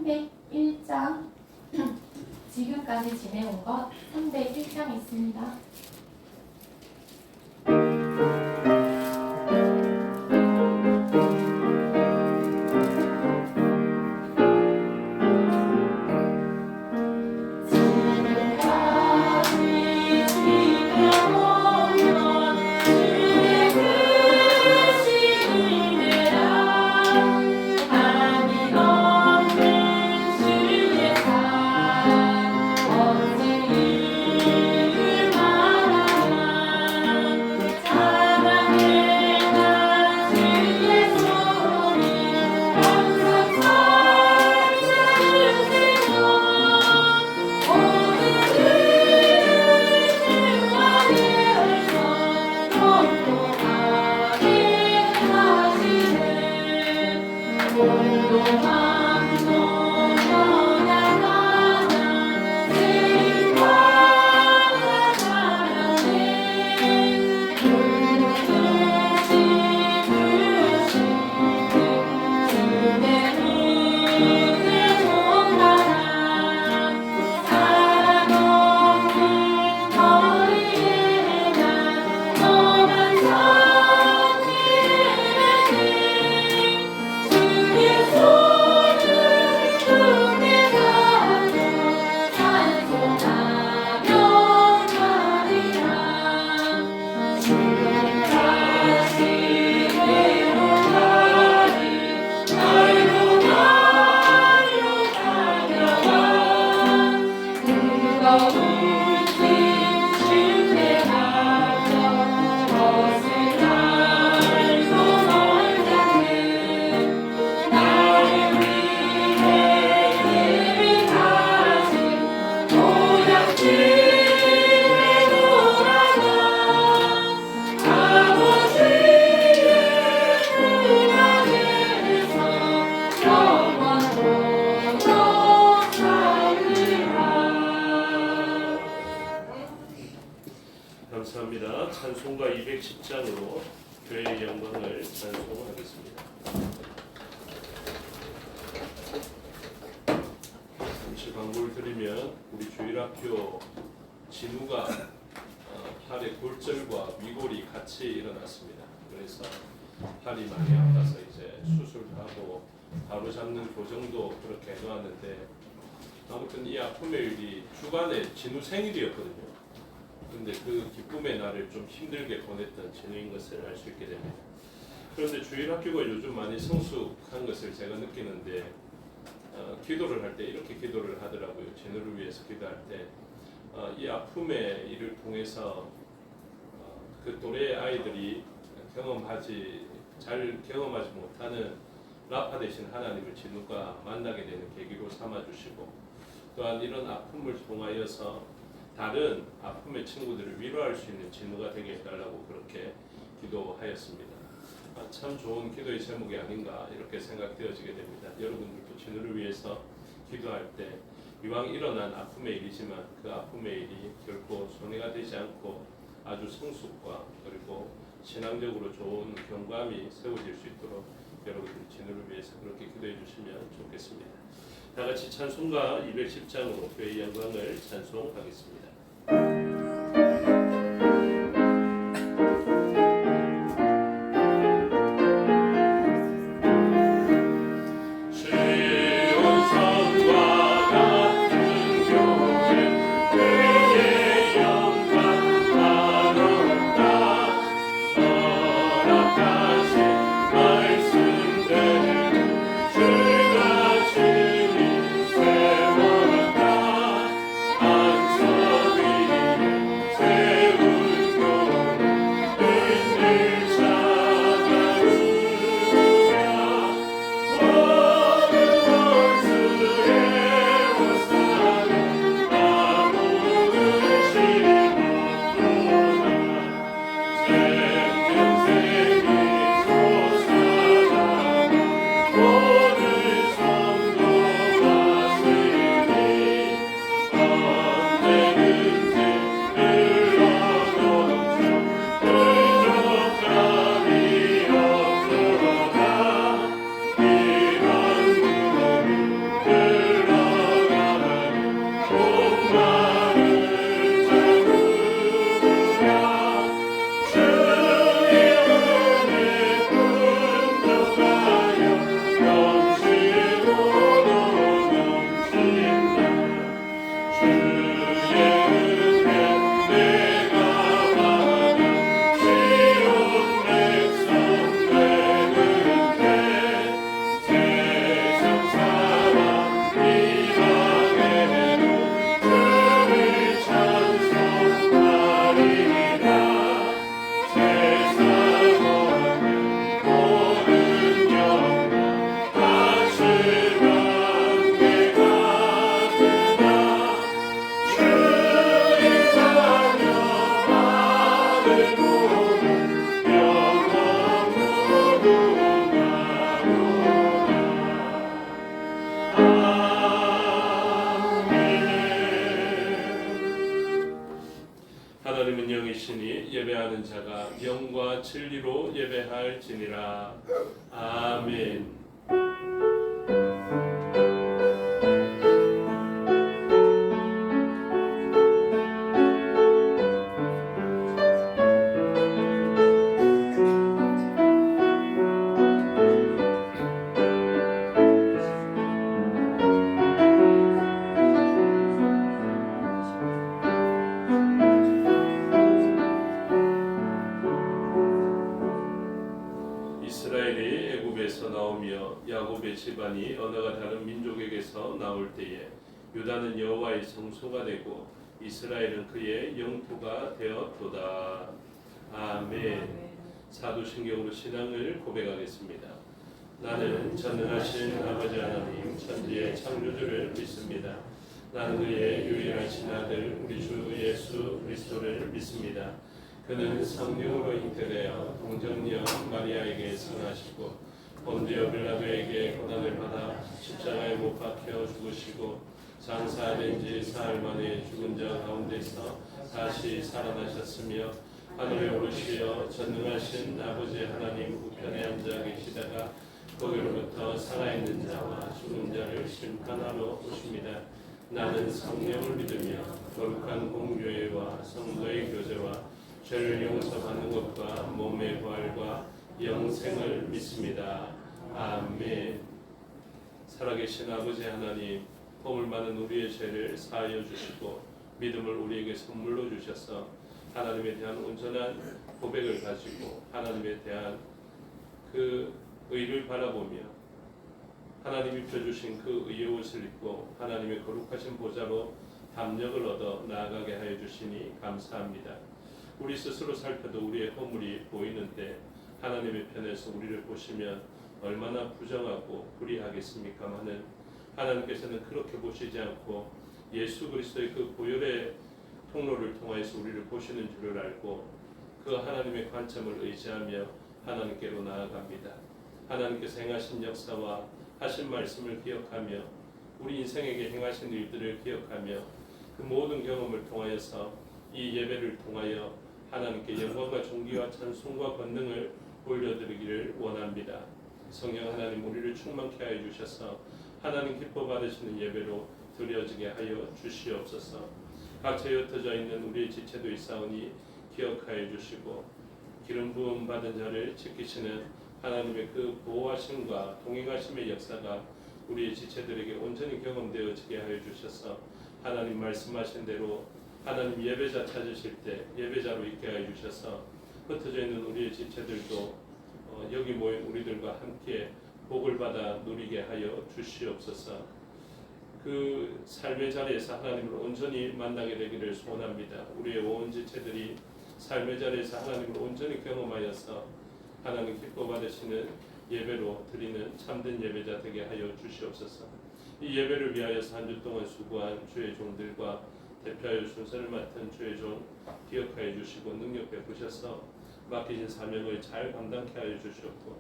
301장 지금까지 지내온 것 301장 있습니다. 감사합니다. 찬송가 210장으로 교회의 영광을 찬송하겠습니다. 잠시 광고를 드리면 우리 주일학교 진우가 팔에 골절과 위골이 같이 일어났습니다. 그래서 팔이 많이 아파서 이제 수술하고 바로 잡는 교정도 그렇게 해놓았는데 아무튼 이 아픔의 일이 주간에 진우 생일이었거든요. 근데 그 기쁨의 날을 좀 힘들게 보냈던 진우인 것을 알 수 있게 됩니다. 그런데 주일학교가 요즘 많이 성숙한 것을 제가 느끼는데 기도를 할 때 이렇게 기도를 하더라고요. 진우를 위해서 기도할 때 이 아픔의 일을 통해서 그 또래 아이들이 잘 경험하지 못하는 라파 되신 하나님을 진우가 만나게 되는 계기로 삼아주시고 또한 이런 아픔을 통하여서 다른 아픔의 친구들을 위로할 수 있는 진우가 되게 해달라고 그렇게 기도하였습니다. 참 좋은 기도의 제목이 아닌가 이렇게 생각되어지게 됩니다. 여러분들도 진우를 위해서 기도할 때 이왕 일어난 아픔의 일이지만 그 아픔의 일이 결코 손해가 되지 않고 아주 성숙과 그리고 신앙적으로 좋은 경감이 세워질 수 있도록 여러분들 진우를 위해서 그렇게 기도해 주시면 좋겠습니다. 다 같이 찬송가 210장으로 교회의 영광을 찬송하겠습니다. 주가 주님 세웠다 안서 자가 영과 진리로 예배할지니라. 아멘. 이스라엘이 애굽에서 나오며 야곱의 집안이 언어가 다른 민족에게서 나올 때에 유다는 여호와의 성소가 되고 이스라엘은 그의 영토가 되었도다. 아멘. 사도신경으로 신앙을 고백하겠습니다. 나는 전능하신 아버지 하나님 천지의 창조주를 믿습니다. 나는 그의 유일하신 아들 우리 주 예수 그리스도를 믿습니다. 그는 성령으로 잉태되어 동정녀 마리아에게 생하시고 본디오 빌라도에게 고난을 받아 십자가에 못 박혀 죽으시고 장사된 지 사흘 만에 죽은 자 가운데서 다시 살아나셨으며 하늘에 오르시어 전능하신 아버지 하나님 우편에 앉아 계시다가 거기로부터 살아있는 자와 죽은 자를 심판하러 오십니다. 나는 성령을 믿으며 거룩한 공교회와 성도의 교제와 죄를 용서받는 것과 몸의 부활과 영생을 믿습니다. 아멘. 살아계신 아버지 하나님, 허물 많은 우리의 죄를 사하여 주시고 믿음을 우리에게 선물로 주셔서 하나님에 대한 온전한 고백을 가지고 하나님에 대한 그 의를 바라보며 하나님이 펴주신 그 의의 옷을 입고 하나님의 거룩하신 보좌로 담력을 얻어 나아가게 하여 주시니 감사합니다. 우리 스스로 살펴도 우리의 허물이 보이는데 하나님의 편에서 우리를 보시면 얼마나 부정하고 불의하겠습니까마는 하나님께서는 그렇게 보시지 않고 예수 그리스도의 그 보혈의 통로를 통하여서 우리를 보시는 줄을 알고 그 하나님의 관점을 의지하며 하나님께로 나아갑니다. 하나님께서 행하신 역사와 하신 말씀을 기억하며 우리 인생에게 행하신 일들을 기억하며 그 모든 경험을 통하여서 이 예배를 통하여 하나님께 영광과 존귀와 찬송과 권능을 올려드리기를 원합니다. 성령 하나님 우리를 충만케 하여 주셔서 하나님 기뻐 받으시는 예배로 드려지게 하여 주시옵소서. 각처에 흩어져 있는 우리의 지체도 있사오니 기억하여 주시고 기름 부음 받은 자를 지키시는 하나님의 그 보호하심과 동행하심의 역사가 우리의 지체들에게 온전히 경험되어지게 하여 주셔서 하나님 말씀하신 대로 하나님 예배자 찾으실 때 예배자로 있게 하여 주셔서 흩어져 있는 우리의 지체들도 여기 모인 우리들과 함께 복을 받아 누리게 하여 주시옵소서. 그 삶의 자리에서 하나님을 온전히 만나게 되기를 소원합니다. 우리의 온 지체들이 삶의 자리에서 하나님을 온전히 경험하여서 하나님 기뻐 받으시는 예배로 드리는 참된 예배자 되게 하여 주시옵소서. 이 예배를 위하여서 한 주 동안 수고한 주의 종들과 대표하여 순서를 맡은 주의 종 기억하여 주시고 능력 베푸셔서 맡기신 사명을 잘 감당케 하여 주시옵고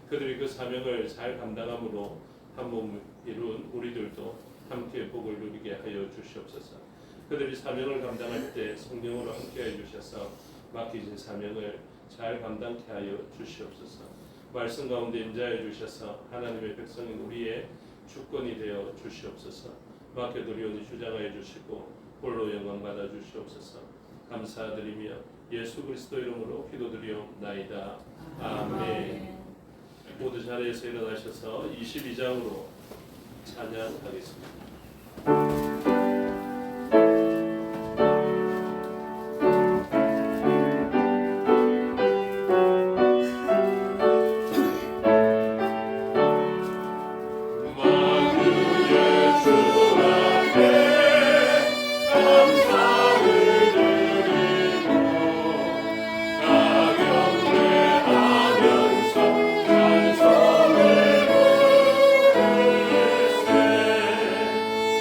그들이 그 사명을 잘 감당함으로 한 몸 이룬 우리들도 함께 복을 누리게 하여 주시옵소서. 그들이 사명을 감당할 때 성령으로 함께 하여 주셔서 맡기신 사명을 잘 감당케 하여 주시옵소서. 말씀 가운데 임재하여 주셔서 하나님의 백성인 우리의 주권이 되어 주시옵소서. 맡겨드리오니 주장하여 주시고 홀로 영광 받아 주시옵소서. 감사드리며 예수 그리스도 이름으로 기도드리옵나이다. 아멘. 모두 자리에서 일어나셔서 22장으로 찬양하겠습니다.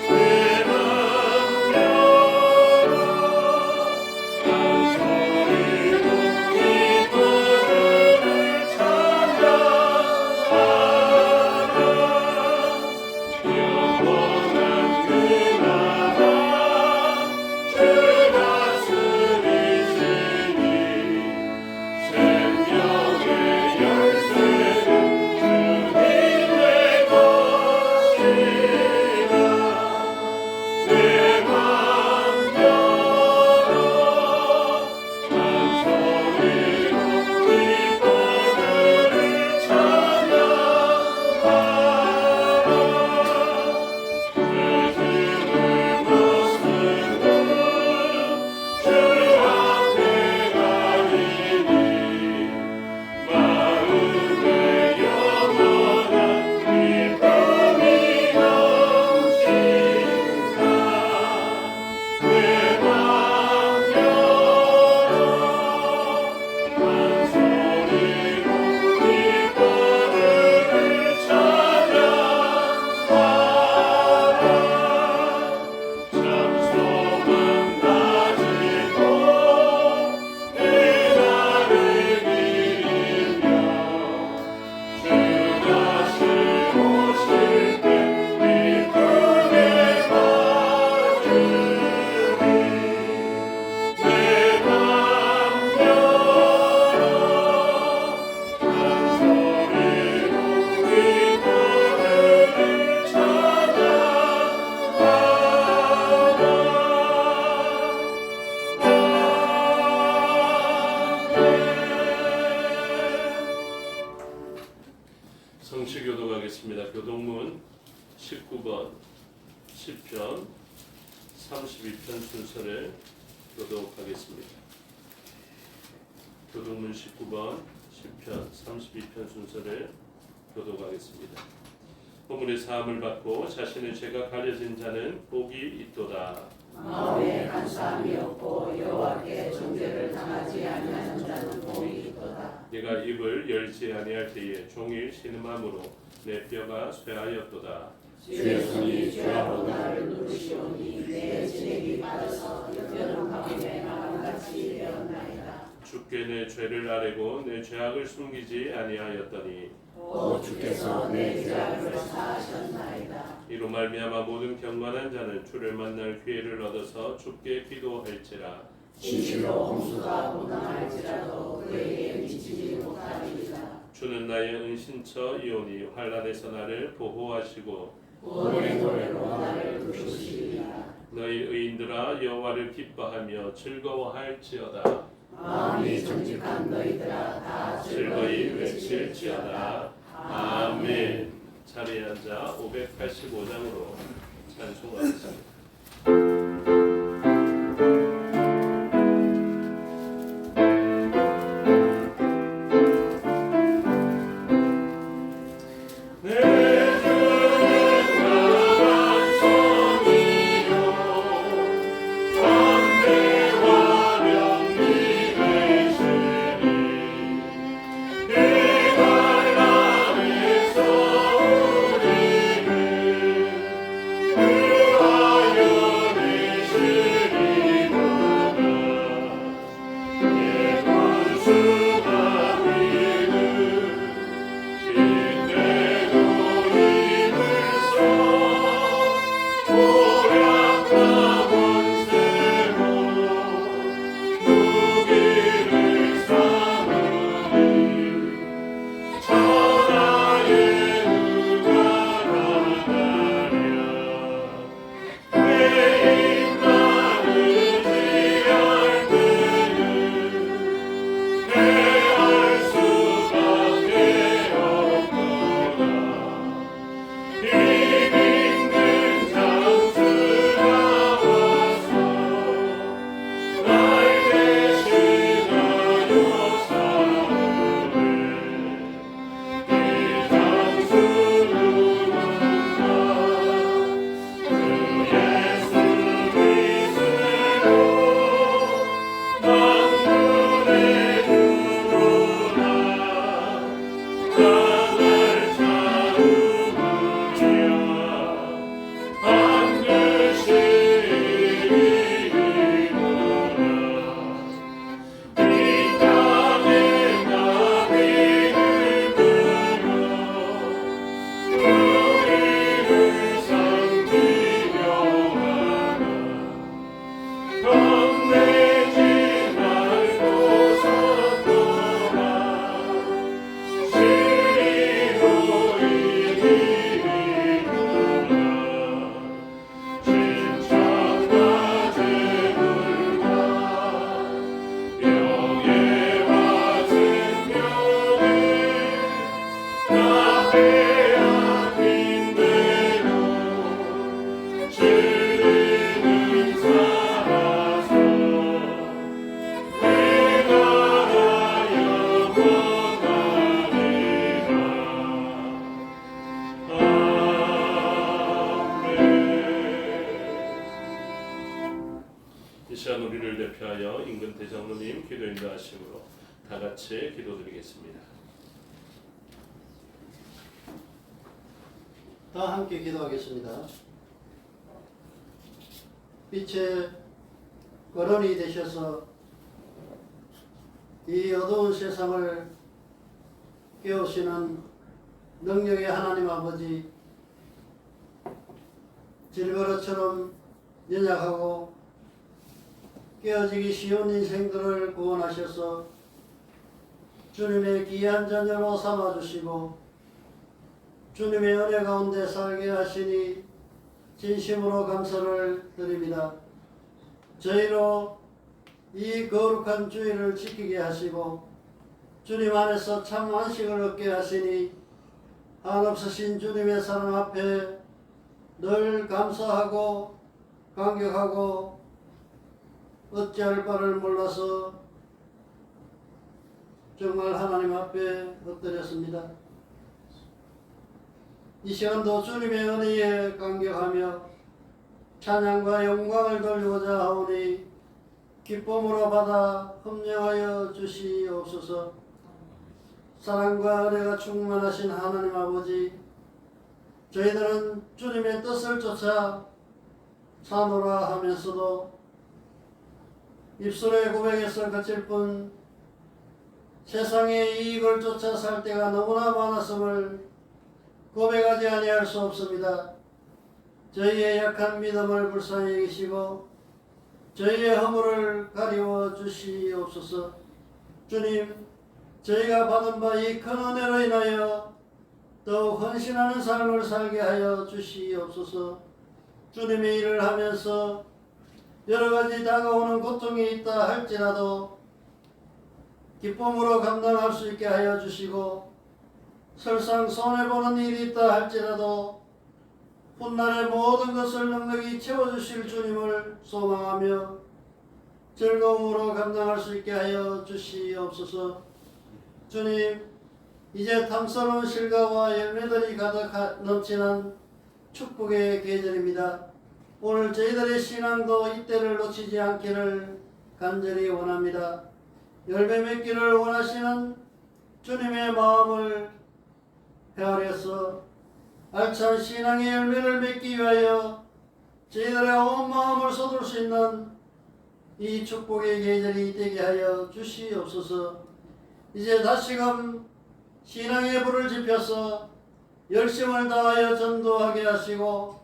네. 성시 교독하겠습니다. 교독문 19번 시편 32편 순서를 교독하겠습니다. 교독문 19번 시편 32편 순서를 교독하겠습니다. 본문의 사함을 받고 자신의 죄가 가려진 자는 복이 있도다. 마음에 간사함이 없고 여호와께 정죄를 당하지 아니하는 자는 복이 있도다. 내가 입을 열지 아니할 때에 종일 신음함으로 내 뼈가 쇠하였도다. 주의 손이 죄하고 나를 누르시오니 내 진액이 빠져서 여름 가운데 나감같이 되었나이다. 주께 내 죄를 아뢰고 내 죄악을 숨기지 아니하였더니 오 주께서 내 죄악을 사하셨나이다. 이로 말미암아 모든 경건한 자는 주를 만날 기회를 얻어서 주께 기도할지라. 진실로 홍수가 분당할지라도 그에게 미치지 못하리이다. 주는 나의 은신처이오니 환난에서 나를 보호하시고 구원의 노래로 나를 부르시리라. 너희 의인들아 여호와를 기뻐하며 즐거워할지어다. 마음이 정직한 너희들아 다 즐거이 외칠지어다. 아멘. 자리에 앉아 585장으로 찬송하겠습니다. 이 시간 우리를 대표하여 임금 대장로님 기도 인도하심으로 다 같이 기도드리겠습니다. 다 함께 기도하겠습니다. 빛의 거론이 되셔서 이 어두운 세상을 깨우시는 능력의 하나님 아버지, 질그릇처럼 연약하고 깨어지기 쉬운 인생들을 구원하셔서 주님의 귀한 자녀로 삼아주시고 주님의 은혜 가운데 살게 하시니 진심으로 감사를 드립니다. 저희로 이 거룩한 주일을 지키게 하시고 주님 안에서 참 안식을 얻게 하시니 한없으신 주님의 사랑 앞에 늘 감사하고 감격하고 어찌할 바를 몰라서 정말 하나님 앞에 엎드렸습니다. 이 시간도 주님의 은혜에 감격하며 찬양과 영광을 돌리고자 하오니 기쁨으로 받아 흠령하여 주시옵소서. 사랑과 은혜가 충만하신 하나님 아버지, 저희들은 주님의 뜻을 쫓아 사노라 하면서도 입술의 고백에서 그칠 뿐 세상의 이익을 쫓아 살 때가 너무나 많았음을 고백하지 아니할 수 없습니다. 저희의 약한 믿음을 불쌍히 여기시고 저희의 허물을 가리워 주시옵소서. 주님, 저희가 받은 바 이 큰 은혜로 인하여 더욱 헌신하는 삶을 살게 하여 주시옵소서. 주님의 일을 하면서 여러 가지 다가오는 고통이 있다 할지라도 기쁨으로 감당할 수 있게 하여 주시고, 설상 손해보는 일이 있다 할지라도 훗날의 모든 것을 넉넉히 채워주실 주님을 소망하며 즐거움으로 감당할 수 있게 하여 주시옵소서. 주님, 이제 탐스러운 실과와 열매들이 가득 넘치는 축복의 계절입니다. 오늘 저희들의 신앙도 이때를 놓치지 않기를 간절히 원합니다. 열매 맺기를 원하시는 주님의 마음을 헤아려서 알찬 신앙의 열매를 맺기 위하여 저희들의 온 마음을 쏟을 수 있는 이 축복의 계절이 되게 하여 주시옵소서. 이제 다시금 신앙의 불을 지펴서 열심을 다하여 전도하게 하시고,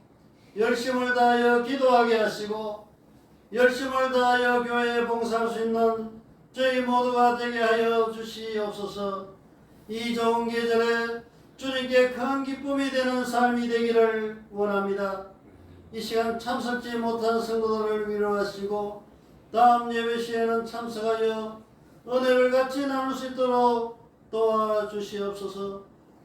열심을 다하여 기도하게 하시고, 열심을 다하여 교회에 봉사할 수 있는 저희 모두가 되게 하여 주시옵소서. 이 좋은 계절에 주님께 큰 기쁨이 되는 삶이 되기를 원합니다. 이 시간 참석지 못한 성도들을 위로하시고 다음 예배 시에는 참석하여 은혜를 같이 나눌 수 있도록 도와주시옵소서.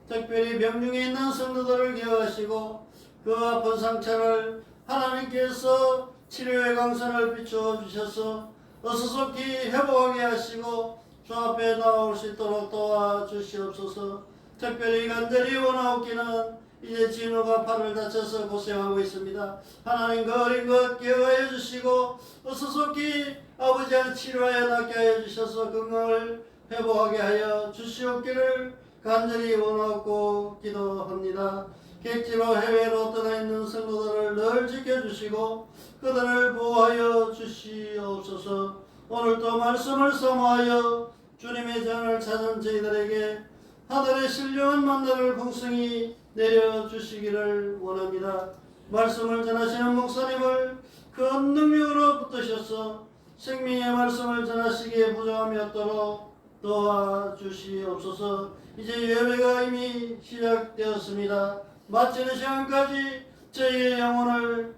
특별히 병중에 있는 성도들을 기억하시고 그 아픈 상처를 하나님께서 치료의 광선을 비추어 주셔서 어수속히 회복하게 하시고 주 앞에 나올 수 있도록 도와주시옵소서. 특별히 간절히 원하옵기는 이제 진호가 팔을 다쳐서 고생하고 있습니다. 하나님 그 어린 것 기억하여 주시고 어수속히 아버지의 치료하여 낫게 하여 주셔서 건강을 회복하게 하여 주시옵기를 간절히 원하고 기도합니다. 객지로 해외로 떠나 있는 성도들을 늘 지켜주시고 그들을 보호하여 주시옵소서. 오늘도 말씀을 사모하여 주님의 장을 찾은 저희들에게 하늘의 신령한 만나를 풍성히 내려주시기를 원합니다. 말씀을 전하시는 목사님을 큰 능력으로 붙드셔서 생명의 말씀을 전하시기에 부족함이 없도록 도와주시옵소서. 이제 예배가 이미 시작되었습니다. 마치는 시간까지 저희의 영혼을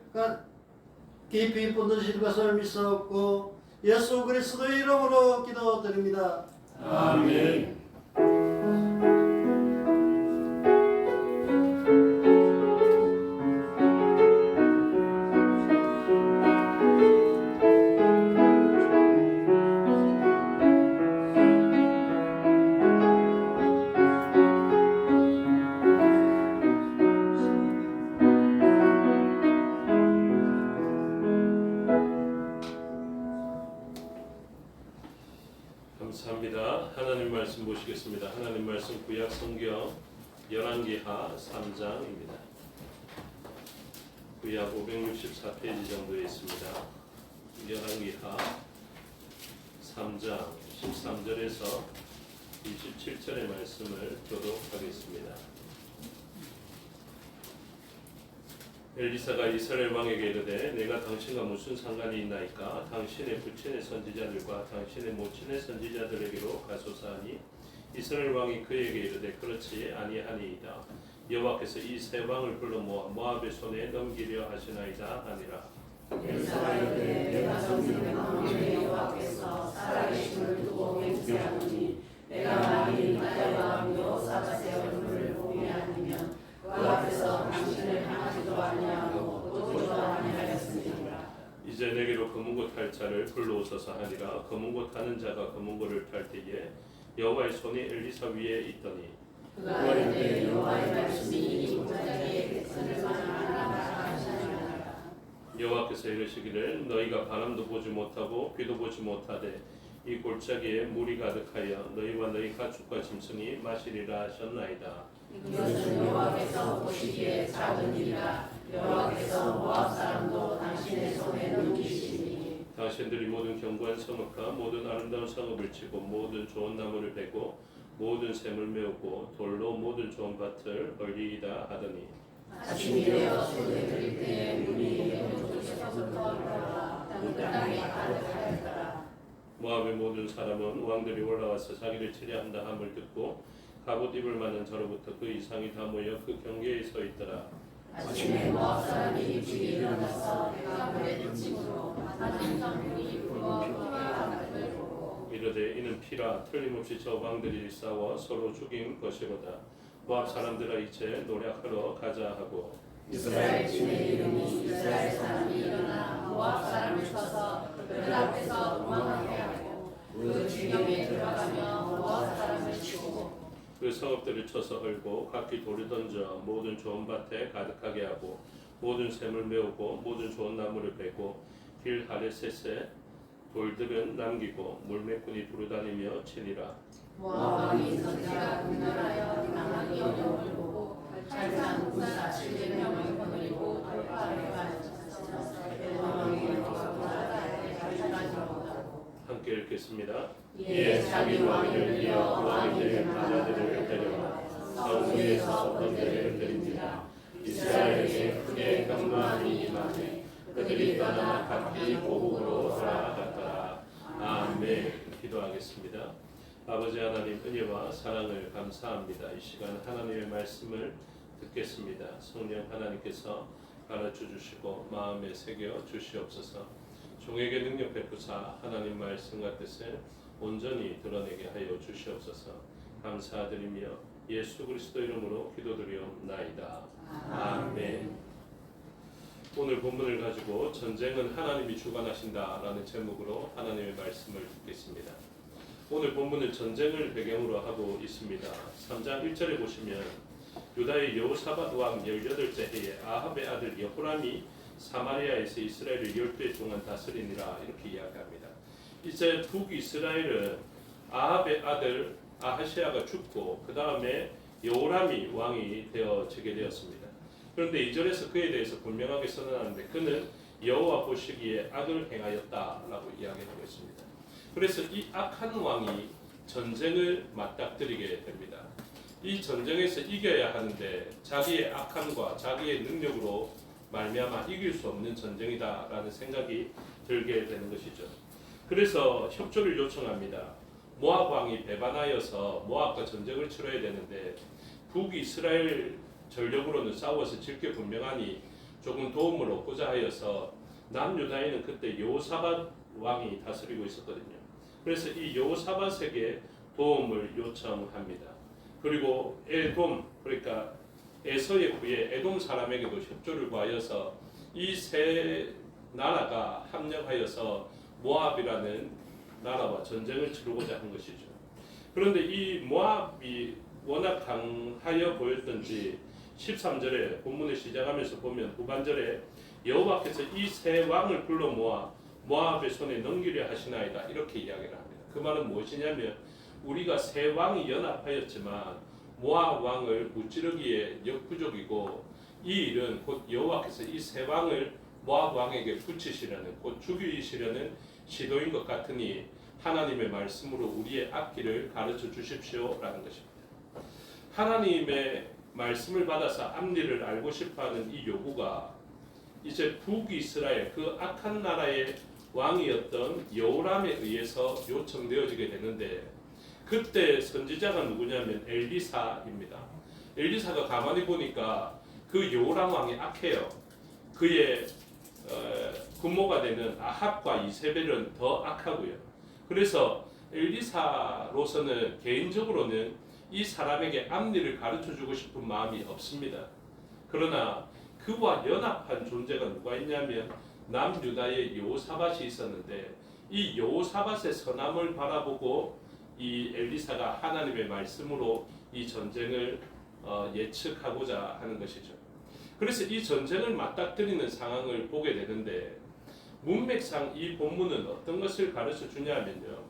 깊이 붙드실 것을 믿사옵고 예수 그리스도의 이름으로 기도드립니다. 아멘. 감사합니다. 하나님 말씀 보시겠습니다. 하나님 말씀 구약 성경 열왕기하 3장입니다. 구약 564페이지 정도에 있습니다. 열왕기하 3장 13절에서 27절의 말씀을 교독하겠습니다. 엘리사가 이스라엘 왕에게 이르되 내가 당신과 무슨 상관이 있나이까? 당신의 부친의 선지자들과 당신의 모친의 선지자들에게로 가소서 하니 이스라엘 왕이 그에게 이르되 그렇지 아니하니이다. 여호와께서 이 세 왕을 불러 모아 모압의 손에 넘기려 하시나이다 하니라. 엘리사가 이르되 내가 섬기는 왕의 여호와께서 살아계심을 두고 맹세하노니 내가 만일 나의 왕 여호사밧의 얼굴을 보게 아니면 불러오소서 하니라. 검은 고 타는 자가 검은 고를 탈 때에 여호와의 손이 엘리사 위에 있더니 그가 이르되 여호와의 말씀이 이 골짜기에 백성을 만나라 하시니라. 여호와께서 이르시기를 너희가 바람도 보지 못하고 비도 보지 못하되 이 골짜기에 물이 가득하여 너희와 너희 가축과 짐승이 마시리라 하셨나이다. 이것은 여호와께서 보시기에 작은 일이라. 여호와께서 모압 사람도 당신의 손에 넘기시니 당신들이 모든 견고한 성읍과 모든 아름다운 성읍을 치고 모든 좋은 나무를 베고 모든 샘을 메우고 돌로 모든 좋은 밭을 얼리이다 하더니 아침이 되어 손에 들일 때에 문이 왼쪽에서부터 열어라. 땅에 가득하였더라. 모압의 모든 사람은 왕들이 올라와서 자기를 치려 한다 함을 듣고 갑옷 입을 만한 저로부터 그 이상이 다 모여 그 경계에 서 있더라. 아침에 모압 사람이 일찍이 일어나서 해가 불에 비침으로 하나님 성문이 불어 피가 보고 이르되 이는 피라 틀림없이 저 왕들이 싸워 서로 죽인 것이로다. 모압 사람들아 이제 노력하러 가자 하고 이스라엘 진의 이름이 이스라엘 사람이 일어나 모압 사람을 쳐서 그들 앞에서 도망하게 하고 그 진영에 들어가며 모압 사람을 치고 그 성읍들을 쳐서 헐고 각기 돌을 던져 모든 좋은 밭에 가득하게 하고 모든 샘을 메우고 모든 좋은 나무를 베고 길 하레셋에 돌들은 남기고 물매꾼이 두루다니며 치니라. 모압 왕이 선지가 분열하여 당하기 어려움을 보고 탈산 군사 700명을 거느리고 돌파하려 하였으나 에돔왕이 돌아다니게 갈까지 오다고. 함께 읽겠습니다. 이에 자기 왕을 이어 왕이 될 자들을 데려와 성 위에서 번제를 드립니다. 이스라엘에게 크게 경고함이 임하되 그들이 떠나 각기 고국으로 돌아갔더라. 아멘. 기도하겠습니다. 아버지 하나님 은혜와 사랑을 감사합니다. 이 시간 하나님의 말씀을 듣겠습니다. 성령 하나님께서 가르쳐 주시고 마음에 새겨 주시옵소서. 종에게 능력 베푸사 하나님 말씀과 뜻을 온전히 드러내게 하여 주시옵소서. 감사드리며 예수 그리스도 이름으로 기도드리옵나이다. 아멘. 오늘 본문을 가지고 전쟁은 하나님이 주관하신다라는 제목으로 하나님의 말씀을 듣겠습니다. 오늘 본문은 전쟁을 배경으로 하고 있습니다. 3장 1절에 보시면 유다의 여호사밧 왕 18째 해에 아합의 아들 여호람이 사마리아에서 이스라엘을 12해 동안 다스리니라 이렇게 이야기합니다. 이제 북이스라엘은 아합의 아들 아하시아가 죽고 그 다음에 여호람이 왕이 되어지게 되었습니다. 그런데 2절에서 그에 대해서 분명하게 선언하는데 그는 여호와 보시기에 악을 행하였다라고 이야기하고 있습니다. 그래서 이 악한 왕이 전쟁을 맞닥뜨리게 됩니다. 이 전쟁에서 이겨야 하는데 자기의 악함과 자기의 능력으로 말미암아 이길 수 없는 전쟁이다라는 생각이 들게 되는 것이죠. 그래서 협조를 요청합니다. 모압 왕이 배반하여서 모압과 전쟁을 치러야 되는데 북이스라엘 전력으로는 싸워서 질 게 분명하니 조금 도움을 얻고자 하여서 남유다에는 그때 여호사밧 왕이 다스리고 있었거든요. 그래서 이 여호사밧에게 도움을 요청합니다. 그리고 에돔, 그러니까 에서의 후예 에돔 사람에게도 협조를 구하여서 이 세 나라가 합력하여서 모압이라는 나라와 전쟁을 치르고자 한 것이죠. 그런데 이 모압이 워낙 강하여 보였던지 13절에 본문을 시작하면서 보면 후반절에 여호와께서 이 세 왕을 불러 모아 모압의 손에 넘기려 하시나이다 이렇게 이야기를 합니다. 그 말은 무엇이냐면 우리가 세 왕이 연합하였지만 모압 왕을 무찌르기에 역부족이고 이 일은 곧 여호와께서 이 세 왕을 모압 왕에게 붙이시려는 곧 죽이시려는 시도인 것 같으니 하나님의 말씀으로 우리의 앞길을 가르쳐 주십시오라는 것입니다. 하나님의 말씀을 받아서 앞일을 알고 싶어하는 이 요구가 이제 북이스라엘 그 악한 나라의 왕이었던 여호람에 의해서 요청되어지게 되는데 그때 선지자가 누구냐면 엘리사입니다. 엘리사가 가만히 보니까 그 여호람 왕이 악해요. 그의 군모가 되는 아합과 이세벨은 더 악하고요. 그래서 엘리사로서는 개인적으로는 이 사람에게 앞일을 가르쳐주고 싶은 마음이 없습니다. 그러나 그와 연합한 존재가 누가 있냐면 남유다의 여호사밧이 있었는데 이 여호사밧의 선함을 바라보고 이 엘리사가 하나님의 말씀으로 이 전쟁을 예측하고자 하는 것이죠. 그래서 이 전쟁을 맞닥뜨리는 상황을 보게 되는데 문맥상 이 본문은 어떤 것을 가르쳐 주냐면요.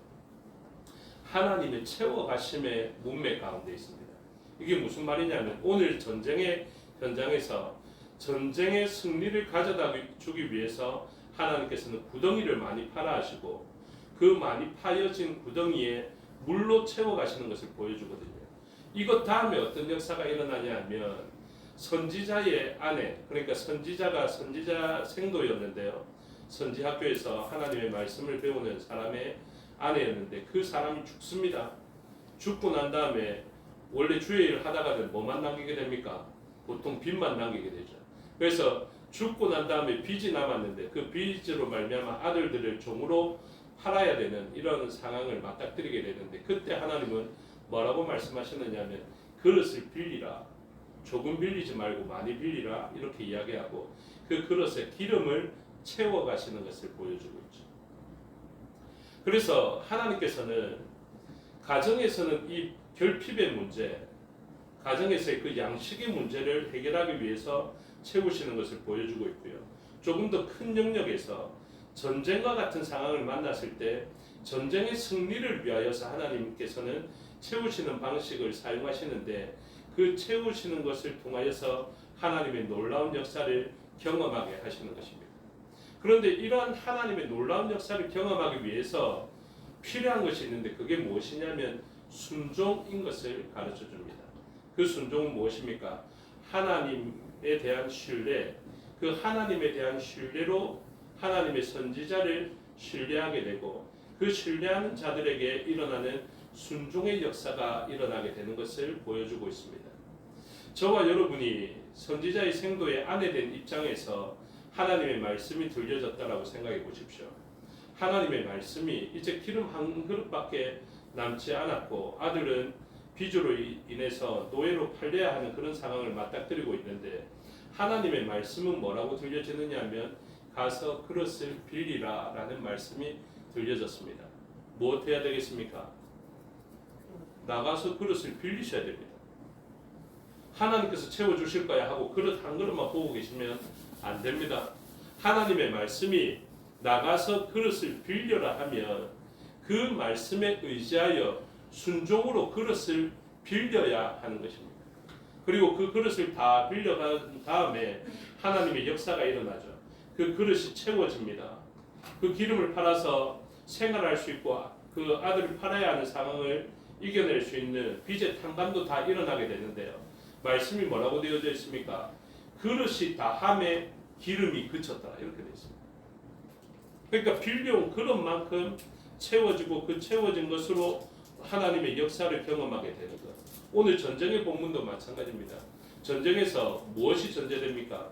하나님의 채워가심의 문맥 가운데 있습니다. 이게 무슨 말이냐면 오늘 전쟁의 현장에서 전쟁의 승리를 가져다 주기 위해서 하나님께서는 구덩이를 많이 파라 하시고 그 많이 파여진 구덩이에 물로 채워가시는 것을 보여주거든요. 이것 다음에 어떤 역사가 일어나냐 하면 선지자의 아내, 그러니까 선지자가 선지자 생도였는데요. 선지학교에서 하나님의 말씀을 배우는 사람의 아내였는데 그 사람이 죽습니다. 죽고 난 다음에 원래 주의 일을 하다가는 뭐만 남기게 됩니까? 보통 빚만 남기게 되죠. 그래서 죽고 난 다음에 빚이 남았는데 그 빚으로 말미암아 아들들을 종으로 팔아야 되는 이런 상황을 맞닥뜨리게 되는데 그때 하나님은 뭐라고 말씀하시느냐면 그릇을 빌리라. 조금 빌리지 말고 많이 빌리라. 이렇게 이야기하고 그 그릇에 기름을 채워 가시는 것을 보여주고 있죠. 그래서 하나님께서는 가정에서는 이 결핍의 문제, 가정에서의 그 양식의 문제를 해결하기 위해서 채우시는 것을 보여주고 있고요. 조금 더 큰 영역에서 전쟁과 같은 상황을 만났을 때 전쟁의 승리를 위하여서 하나님께서는 채우시는 방식을 사용하시는데 그 채우시는 것을 통하여서 하나님의 놀라운 역사를 경험하게 하시는 것입니다. 그런데 이러한 하나님의 놀라운 역사를 경험하기 위해서 필요한 것이 있는데 그게 무엇이냐면 순종인 것을 가르쳐 줍니다. 그 순종은 무엇입니까? 하나님에 대한 신뢰, 그 하나님에 대한 신뢰로 하나님의 선지자를 신뢰하게 되고 그 신뢰하는 자들에게 일어나는 순종의 역사가 일어나게 되는 것을 보여주고 있습니다. 저와 여러분이 선지자의 생도의 아내 된 입장에서 하나님의 말씀이 들려졌다라고 생각해 보십시오. 하나님의 말씀이 이제 기름 한 그릇밖에 남지 않았고 아들은 빚으로 인해서 노예로 팔려야 하는 그런 상황을 맞닥뜨리고 있는데 하나님의 말씀은 뭐라고 들려지느냐 하면 가서 그릇을 빌리라 라는 말씀이 들려졌습니다. 무엇 해야 되겠습니까? 나가서 그릇을 빌리셔야 됩니다. 하나님께서 채워주실 거야 하고 그릇 한 그릇만 보고 계시면 안 됩니다. 하나님의 말씀이 나가서 그릇을 빌려라 하면 그 말씀에 의지하여 순종으로 그릇을 빌려야 하는 것입니다. 그리고 그 그릇을 다 빌려간 다음에 하나님의 역사가 일어나죠. 그 그릇이 채워집니다. 그 기름을 팔아서 생활할 수 있고 그 아들을 팔아야 하는 상황을 이겨낼 수 있는 빚의 탕감도 다 일어나게 되는데요. 말씀이 뭐라고 되어져 있습니까? 그릇이 다함에 기름이 그쳤다 이렇게 되어 있습니다. 그러니까 빌려온 그릇만큼 채워지고 그 채워진 것으로 하나님의 역사를 경험하게 되는 것. 오늘 전쟁의 본문도 마찬가지입니다. 전쟁에서 무엇이 전제됩니까?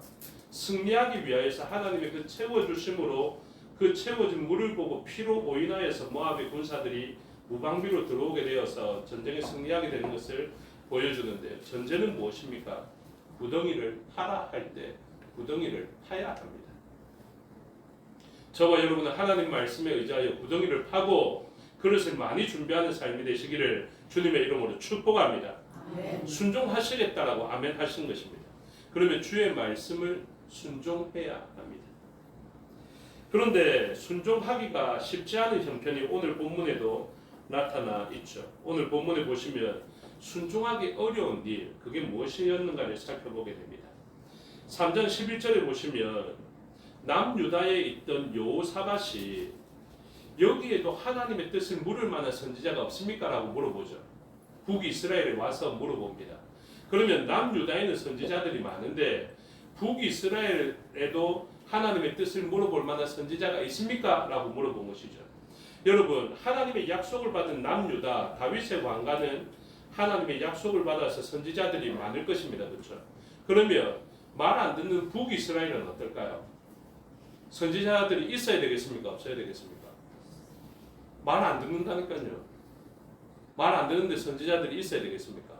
승리하기 위하여서 하나님의 그 채워주심으로 그 채워진 물을 보고 피로 오인하여서 모압의 군사들이 무방비로 들어오게 되어서 전쟁에 승리하게 되는 것을 보여주는데 전제는 무엇입니까? 구덩이를 파라 할 때 구덩이를 파야 합니다. 저와 여러분은 하나님 말씀에 의지하여 구덩이를 파고 그릇을 많이 준비하는 삶이 되시기를 주님의 이름으로 축복합니다. 아멘. 순종하시겠다라고 아멘 하신 것입니다. 그러면 주의 말씀을 순종해야 합니다. 그런데 순종하기가 쉽지 않은 형편이 오늘 본문에도 나타나 있죠. 오늘 본문에 보시면 순종하기 어려운 일, 그게 무엇이었는가를 살펴보게 됩니다. 3장 11절에 보시면 남유다에 있던 여호사밧이 여기에도 하나님의 뜻을 물을 만한 선지자가 없습니까? 라고 물어보죠. 북이스라엘에 와서 물어봅니다. 그러면 남유다에는 선지자들이 많은데 북이스라엘에도 하나님의 뜻을 물어볼 만한 선지자가 있습니까? 라고 물어본 것이죠. 여러분, 하나님의 약속을 받은 남유다 다윗의 왕가는 하나님의 약속을 받아서 선지자들이 많을 것입니다. 그렇죠? 그러면 말 안 듣는 북이스라엘은 어떨까요? 선지자들이 있어야 되겠습니까? 없어야 되겠습니까? 말 안 듣는다니까요. 말 안 듣는데 선지자들이 있어야 되겠습니까?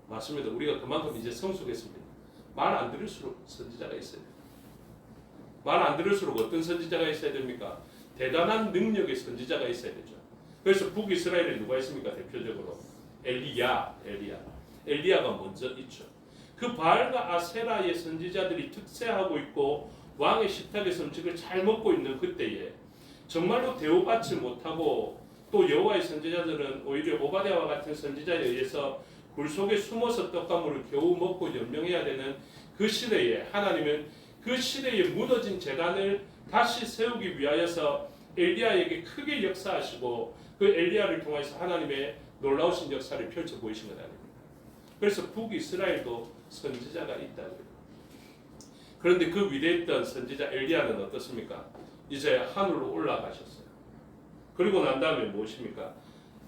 맞습니다. 우리가 그만큼 이제 성숙했습니다. 말 안 들을수록 선지자가 있어야 됩니다. 말 안 들을수록 어떤 선지자가 있어야 됩니까? 대단한 능력의 선지자가 있어야 되죠. 그래서 북이스라엘에 누가 있습니까? 대표적으로 엘리야가 먼저 있죠. 그 바알과 아세라의 선지자들이 특세하고 있고 왕의 식탁에서 음식을 잘 먹고 있는 그때에 정말로 대우받지 못하고 또 여호와의 선지자들은 오히려 오바댜와 같은 선지자에 의해서 굴 속에 숨어서 떡가물을 겨우 먹고 연명해야 되는 그 시대에 하나님은 그 시대에 무너진 제단을 다시 세우기 위하여서 엘리야에게 크게 역사하시고 그 엘리야를 통해서 하나님의 놀라우신 역사를 펼쳐 보이신 것 아닙니까? 그래서 북이스라엘도 선지자가 있다고요. 그런데 그 위대했던 선지자 엘리야는 어떻습니까? 이제 하늘로 올라가셨어요. 그리고 난 다음에 무엇입니까?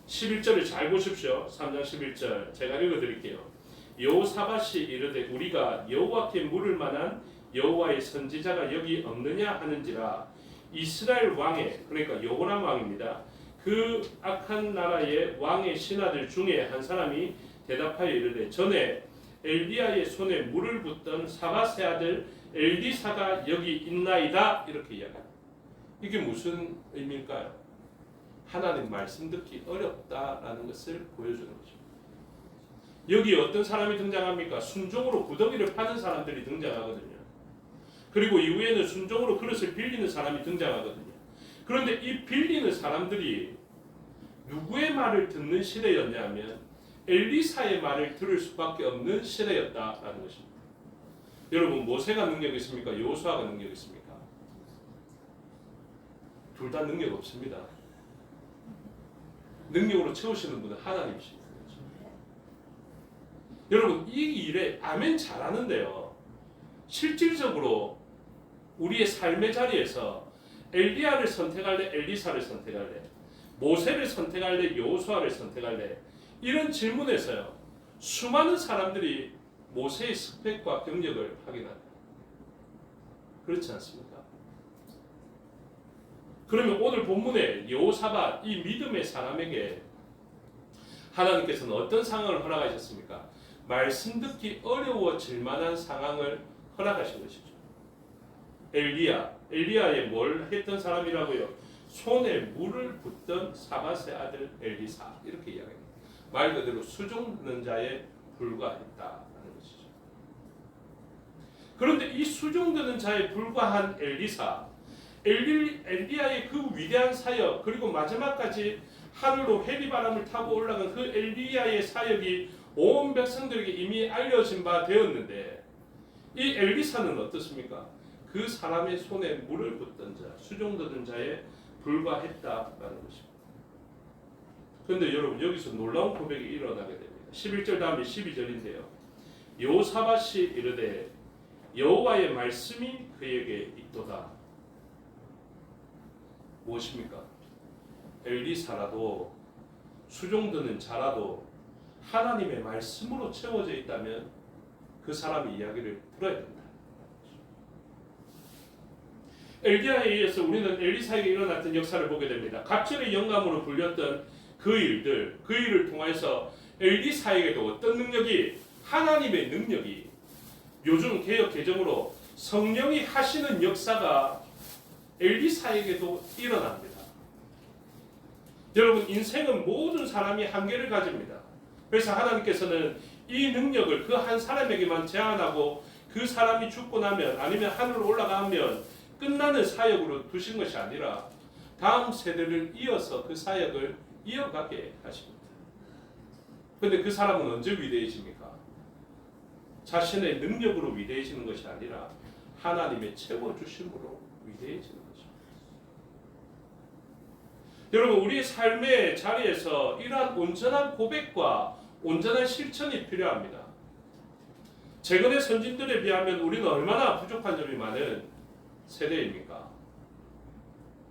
11절을 잘 보십시오. 3장 11절 제가 읽어드릴게요. 여호사밧이 이르되 우리가 여호와께 물을 만한 여호와의 선지자가 여기 없느냐 하는지라 이스라엘 왕의 그러니까 여호람 왕입니다. 그 악한 나라의 왕의 신하들 중에 한 사람이 대답하여 이르되 전에 엘리야의 손에 물을 붓던 사밧의 아들 엘리사가 여기 있나이다 이렇게 이야기합니다. 이게 무슨 의미일까요? 하나님 말씀 듣기 어렵다라는 것을 보여주는 거죠. 여기 어떤 사람이 등장합니까? 순종으로 구더기를 파는 사람들이 등장하거든요. 그리고 이후에는 순종으로 그릇을 빌리는 사람이 등장하거든요. 그런데 이 빌리는 사람들이 누구의 말을 듣는 시대였냐면 엘리사의 말을 들을 수밖에 없는 시대였다라는 것입니다. 여러분 모세가 능력이 있습니까? 여호수아가 능력이 있습니까? 둘 다 능력 없습니다. 능력으로 채우시는 분은 하나님이십니다. 여러분 이 일에 아멘 잘하는데요. 실질적으로 우리의 삶의 자리에서 엘리야를 선택할래? 엘리사를 선택할래? 모세를 선택할래? 여호수아를 선택할래? 이런 질문에서요. 수많은 사람들이 모세의 스펙과 경력을 확인합니다. 그렇지 않습니까? 그러면 오늘 본문에 여호사밧 이 믿음의 사람에게 하나님께서는 어떤 상황을 허락하셨습니까? 말씀 듣기 어려워질 만한 상황을 허락하신 것이죠. 엘리야의 뭘 했던 사람이라고요? 손에 물을 붓던 사밧의 아들 엘리사 이렇게 이야기합니다. 말 그대로 수종 듣는 자에 불과했다는 것이죠. 그런데 이 수종 듣는 자에 불과한 엘리야의 그 위대한 사역 그리고 마지막까지 하늘로 회리바람을 타고 올라간 그 엘리야의 사역이 온 백성들에게 이미 알려진 바 되었는데 이 엘리사는 어떻습니까? 그 사람의 손에 물을 붓던 자, 수종 듣는 자에 불과했다라는 것입니다. 그런데 여러분 여기서 놀라운 고백이 일어나게 됩니다. 11절 다음에 12절인데요. 여호사밧이 이르되 여호와의 말씀이 그에게 있도다. 무엇입니까? 엘리사라도 수종 듣는 자라도 하나님의 말씀으로 채워져 있다면 그 사람의 이야기를 들어야 된다. 엘리야에 의해서 우리는 엘리사에게 일어났던 역사를 보게 됩니다. 갑절의 영감으로 불렸던 그 일을 통해서 엘리사에게도 어떤 능력이 하나님의 능력이 요즘 개역 개정으로 성령이 하시는 역사가 엘리사에게도 일어납니다. 여러분 인생은 모든 사람이 한계를 가집니다. 그래서 하나님께서는 이 능력을 그 한 사람에게만 제한하고 그 사람이 죽고 나면 아니면 하늘로 올라가면 끝나는 사역으로 두신 것이 아니라 다음 세대를 이어서 그 사역을 이어가게 하십니다. 그런데 그 사람은 언제 위대해집니까? 자신의 능력으로 위대해지는 것이 아니라 하나님의 채워주심으로 위대해지는 것입니다. 여러분 우리의 삶의 자리에서 이러한 온전한 고백과 온전한 실천이 필요합니다. 최근의 선진들에 비하면 우리는 얼마나 부족한 점이 많은 세대입니까?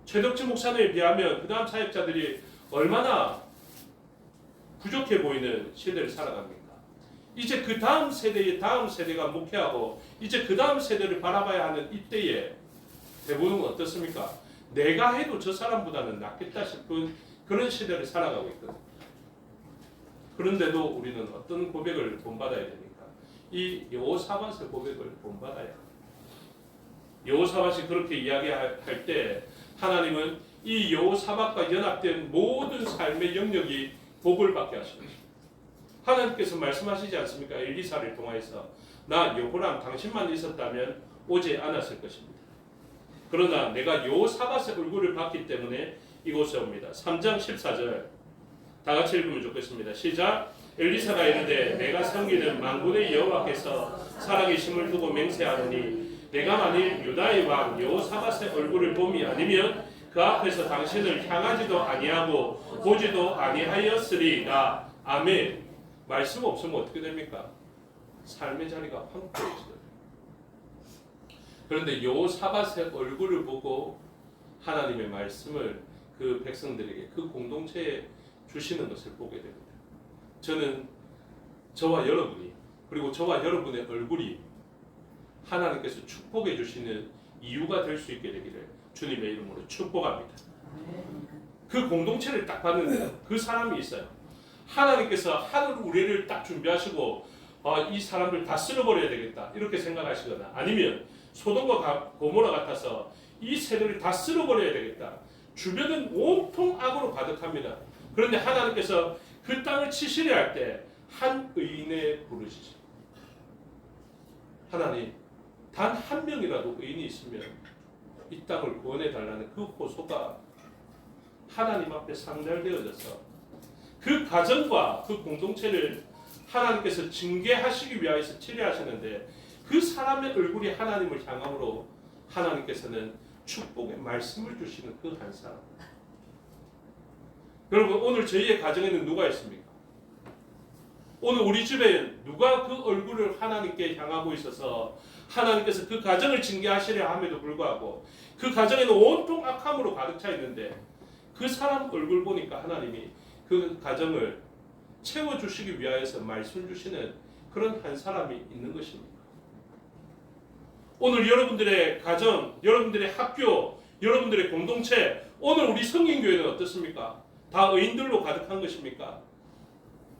최덕지 목사님에 비하면 그 다음 사역자들이 얼마나 부족해 보이는 시대를 살아갑니까? 이제 그 다음 세대의 다음 세대가 목회하고 이제 그 다음 세대를 바라봐야 하는 이때에 대부분은 어떻습니까? 내가 해도 저 사람보다는 낫겠다 싶은 그런 시대를 살아가고 있거든요. 그런데도 우리는 어떤 고백을 본받아야 됩니까? 이 여호사밧의 고백을 본받아야 합니다. 여호사밧이 그렇게 이야기할 때 하나님은 이 여호사밧과 연합된 모든 삶의 영역이 복을 받게 하신 것입니다. 하나님께서 말씀하시지 않습니까? 엘리사를 통하여서 나 여호람 당신만 있었다면 오지 않았을 것입니다. 그러나 내가 여호사밧의 얼굴을 봤기 때문에 이곳에 옵니다. 3장 14절 다 같이 읽으면 좋겠습니다. 시작. 엘리사가 이르되 내가 섬기는 만군의 여호와께서 살아계심을 두고 맹세하노니 내가 만일 유다의 왕 여호사밧의 얼굴을 봄이 아니면 그 앞에서 당신을 향하지도 아니하고 보지도 아니하였으리라. 아멘. 말씀 없으면 어떻게 됩니까? 삶의 자리가 황폐해져요. 그런데 여호사밧의 얼굴을 보고 하나님의 말씀을 그 백성들에게 그 공동체에 주시는 것을 보게 됩니다. 저는 저와 여러분이 그리고 저와 여러분의 얼굴이 하나님께서 축복해 주시는 이유가 될 수 있게 되기를 주님의 이름으로 축복합니다. 그 공동체를 딱 봤는데 그 사람이 있어요. 하나님께서 하늘 우레를 딱 준비하시고 이 사람들 다 쓸어버려야 되겠다 이렇게 생각하시거나 아니면 소돔과 고모라 같아서 이 세대를 다 쓸어버려야 되겠다. 주변은 온통 악으로 가득합니다. 그런데 하나님께서 그 땅을 치시려 할 때 한 의인에 부르시죠. 하나님 단 한 명이라도 의인이 있으면 이 땅을 구원해 달라는 그 호소가 하나님 앞에 상달되어져서 그 가정과 그 공동체를 하나님께서 징계하시기 위하여서 치료하시는데 그 사람의 얼굴이 하나님을 향함으로 하나님께서는 축복의 말씀을 주시는 그 한 사람. 여러분 오늘 저희의 가정에는 누가 있습니까? 오늘 우리 집에 누가 그 얼굴을 하나님께 향하고 있어서 하나님께서 그 가정을 징계하시려 함에도 불구하고 그 가정에는 온통 악함으로 가득 차 있는데 그 사람 얼굴 보니까 하나님이 그 가정을 채워주시기 위하여서 말씀 주시는 그런 한 사람이 있는 것입니다. 오늘 여러분들의 가정, 여러분들의 학교, 여러분들의 공동체, 오늘 우리 성인교회는 어떻습니까? 다 의인들로 가득한 것입니까?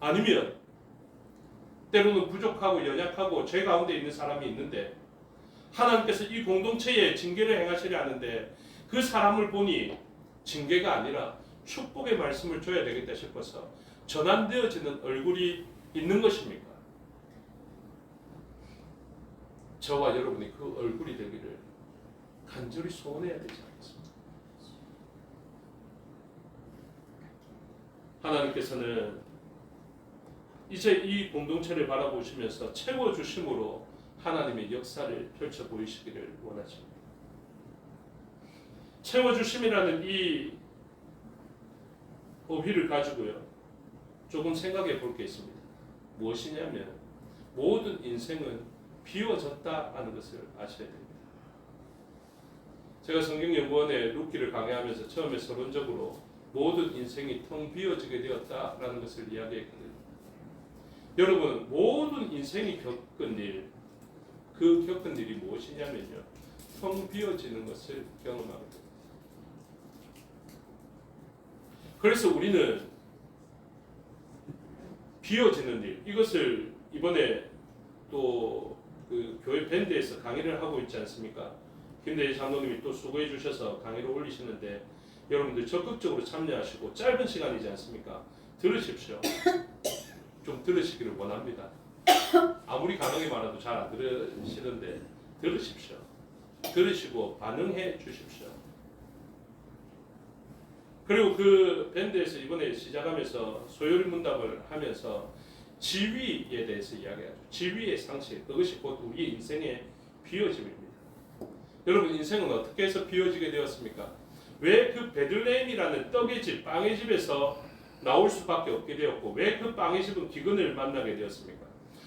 아니면 때로는 부족하고 연약하고 죄 가운데 있는 사람이 있는데 하나님께서 이 공동체에 징계를 행하시려 하는데 그 사람을 보니 징계가 아니라 축복의 말씀을 줘야 되겠다 싶어서 전환되어지는 얼굴이 있는 것입니까? 저와 여러분이 그 얼굴이 되기를 간절히 소원해야 되지 않겠습니까? 하나님께서는 이제 이 공동체를 바라보시면서 채워주심으로 하나님의 역사를 펼쳐 보이시기를 원하십니다. 채워주심이라는 이 어휘를 가지고요 조금 생각해 볼 게 있습니다. 무엇이냐면 모든 인생은 비워졌다 하는 것을 아셔야 됩니다. 제가 성경연구원에 룻기를 강의하면서 처음에 서론적으로 모든 인생이 텅 비어지게 되었다라는 것을 이야기했거든요. 여러분 모든 인생이 겪은 일, 그 겪은 일이 무엇이냐면요 텅 비어지는 것을 경험하게 됩니다. 그래서 우리는 비어지는 일, 이것을 이번에 또 그 교회 밴드에서 강의를 하고 있지 않습니까? 김대희 장로님이 또 수고해 주셔서 강의를 올리시는데 여러분들 적극적으로 참여하시고 짧은 시간이지 않습니까? 들으십시오. 좀 들으시기를 원합니다. 아무리 강하게 말해도 잘 안 들으시는데 들으십시오. 들으시고 반응해 주십시오. 그리고 그 밴드에서 이번에 시작하면서 소요리 문답을 하면서 지위에 대해서 이야기하죠. 지위의 상실, 그것이 곧 우리의 인생의 비워짐입니다. 여러분 인생은 어떻게 해서 비워지게 되었습니까? 왜 그 베들레헴이라는 떡의 집, 빵의 집에서 나올 수밖에 없게 되었고 왜 그 빵의 집은 기근을 만나게 되었습니까?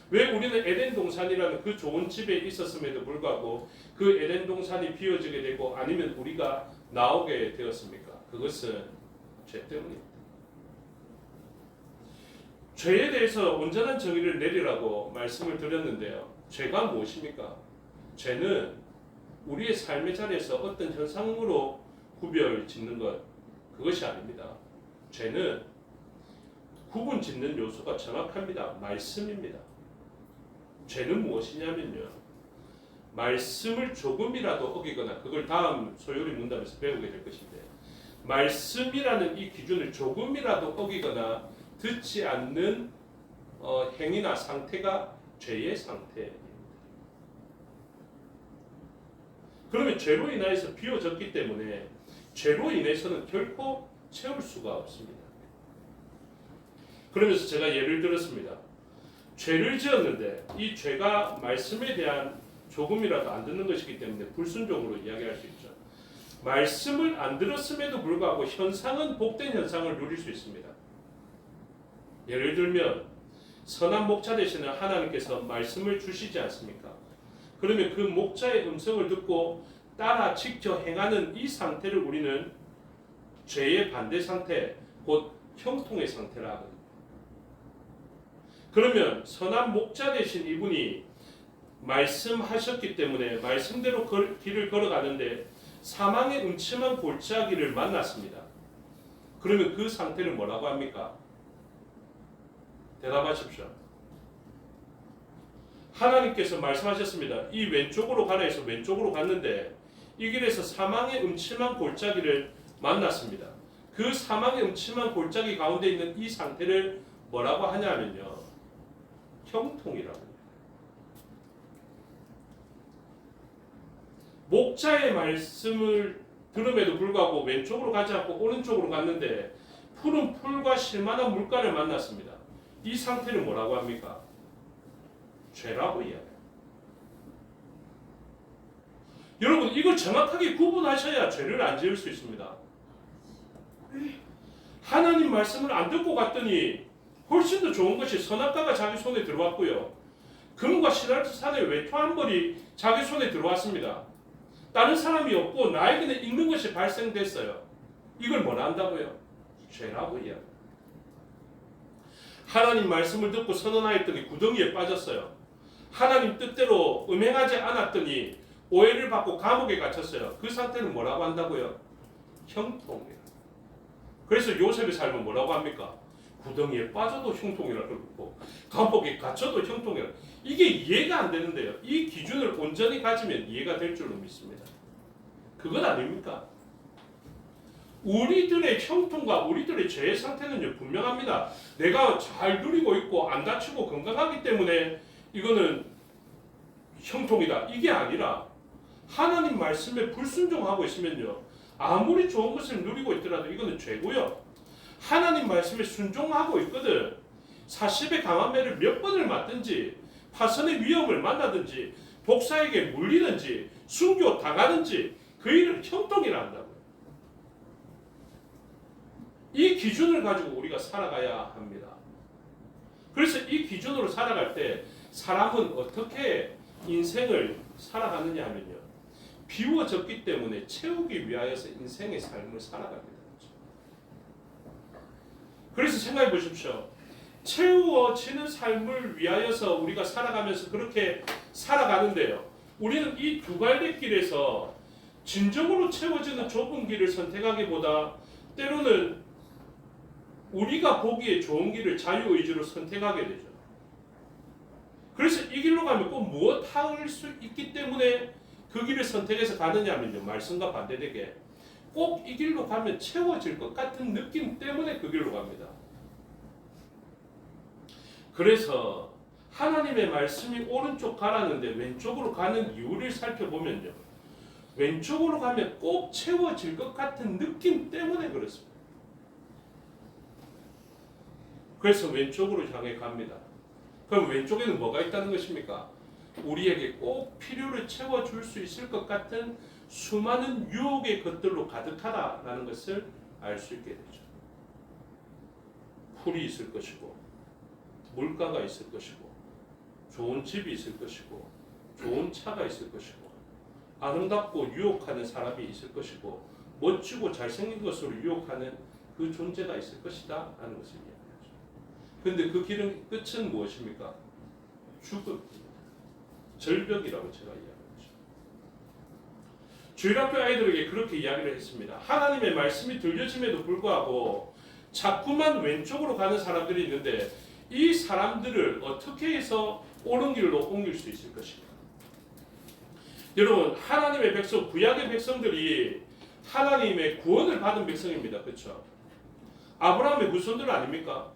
왜 우리는 에덴 동산이라는 그 좋은 집에 있었음에도 불구하고 그 에덴 동산이 비워지게 되고 아니면 우리가 나오게 되었습니까? 그것은 죄 때문입니다. 죄에 대해서 온전한 정의를 내리라고 말씀을 드렸는데요. 죄가 무엇입니까? 죄는 우리의 삶의 자리에서 어떤 현상으로 구별 짓는 것, 그것이 아닙니다. 죄는 구분 짓는 요소가 정확합니다. 말씀입니다. 죄는 무엇이냐면요. 말씀을 조금이라도 어기거나 그걸 다음 소요리 문답에서 배우게 될 것인데 말씀이라는 이 기준을 조금이라도 어기거나 듣지 않는 행위나 상태가 죄의 상태입니다. 그러면 죄로 인하여서 비워졌기 때문에 죄로 인해서는 결코 채울 수가 없습니다. 그러면서 제가 예를 들었습니다. 죄를 지었는데 이 죄가 말씀에 대한 조금이라도 안 듣는 것이기 때문에 불순종으로 이야기할 수 있죠. 말씀을 안 들었음에도 불구하고 현상은 복된 현상을 누릴 수 있습니다. 예를 들면 선한 목자 되시는 하나님께서 말씀을 주시지 않습니까? 그러면 그 목자의 음성을 듣고 따라 지켜 행하는 이 상태를 우리는 죄의 반대 상태, 곧 형통의 상태라 하거든요. 그러면 선한 목자 되신 이분이 말씀하셨기 때문에 말씀대로 길을 걸어가는데 사망의 음침한 골짜기를 만났습니다. 그러면 그 상태를 뭐라고 합니까? 대답하십시오. 하나님께서 말씀하셨습니다. 이 왼쪽으로 가라 해서 왼쪽으로 갔는데 이 길에서 사망의 음침한 골짜기를 만났습니다. 그 사망의 음침한 골짜기 가운데 있는 이 상태를 뭐라고 하냐면요. 형통이라고 합니다. 목자의 말씀을 들음에도 불구하고 왼쪽으로 가지 않고 오른쪽으로 갔는데 푸른 풀과 실만한 물가를 만났습니다. 이 상태를 뭐라고 합니까? 죄라고 이야기해요. 여러분 이걸 정확하게 구분하셔야 죄를 안 지을 수 있습니다. 하나님 말씀을 안 듣고 갔더니 훨씬 더 좋은 것이 선악과가 자기 손에 들어왔고요. 금과 시달산의 외투 한 벌이 자기 손에 들어왔습니다. 다른 사람이 없고 나에게는 읽는 것이 발생됐어요. 이걸 뭐라 한다고요? 죄라고 이야기해요. 하나님 말씀을 듣고 선언하였더니 구덩이에 빠졌어요. 하나님 뜻대로 음행하지 않았더니 오해를 받고 감옥에 갇혔어요. 그 상태는 뭐라고 한다고요? 형통이에요. 그래서 요셉의 삶은 뭐라고 합니까? 구덩이에 빠져도 형통이라고 그러고 감옥에 갇혀도 형통이라고. 이게 이해가 안 되는데요. 이 기준을 온전히 가지면 이해가 될 줄로 믿습니다. 그건 아닙니까? 우리들의 형통과 우리들의 죄의 상태는요 분명합니다. 내가 잘 누리고 있고 안 다치고 건강하기 때문에 이거는 형통이다. 이게 아니라 하나님 말씀에 불순종하고 있으면요 아무리 좋은 것을 누리고 있더라도 이거는 죄고요. 하나님 말씀에 순종하고 있거든. 40의 강한 매를 몇 번을 맞든지 파선의 위험을 만나든지 독사에게 물리든지 순교 당하든지 그 일을 형통이라 한다고요. 이 기준을 가지고 우리가 살아가야 합니다. 그래서 이 기준으로 살아갈 때 사람은 어떻게 인생을 살아가느냐 하면요. 비워졌기 때문에 채우기 위하여서 인생의 삶을 살아가게 되는 거죠. 그래서 생각해 보십시오. 채워지는 삶을 위하여서 우리가 살아가면서 그렇게 살아가는데요. 우리는 이 두 갈래길에서 진정으로 채워지는 좁은 길을 선택하기보다 때로는 우리가 보기에 좋은 길을 자유의지로 선택하게 되죠. 그래서 이 길로 가면 꼭 무엇 할 수 있기 때문에 그 길을 선택해서 가느냐면요. 말씀과 반대되게 꼭 이 길로 가면 채워질 것 같은 느낌 때문에 그 길로 갑니다. 그래서 하나님의 말씀이 오른쪽 가라는데 왼쪽으로 가는 이유를 살펴보면요. 왼쪽으로 가면 꼭 채워질 것 같은 느낌 때문에 그렇습니다. 그래서 왼쪽으로 향해 갑니다. 그럼 왼쪽에는 뭐가 있다는 것입니까? 우리에게 꼭 필요를 채워줄 수 있을 것 같은 수많은 유혹의 것들로 가득하다라는 것을 알 수 있게 되죠. 풀이 있을 것이고 물가가 있을 것이고 좋은 집이 있을 것이고 좋은 차가 있을 것이고 아름답고 유혹하는 사람이 있을 것이고 멋지고 잘생긴 것으로 유혹하는 그 존재가 있을 것이다 라는 것을 이야기하죠. 그런데 그 길은 끝은 무엇입니까? 죽음, 절벽이라고 제가 이야기하죠. 주일학교 아이들에게 그렇게 이야기를 했습니다. 하나님의 말씀이 들려짐에도 불구하고 자꾸만 왼쪽으로 가는 사람들이 있는데 이 사람들을 어떻게 해서 옳은 길로 옮길 수 있을 것인가? 여러분 하나님의 백성, 구약의 백성들이 하나님의 구원을 받은 백성입니다. 그렇죠? 아브라함의 후손들 아닙니까?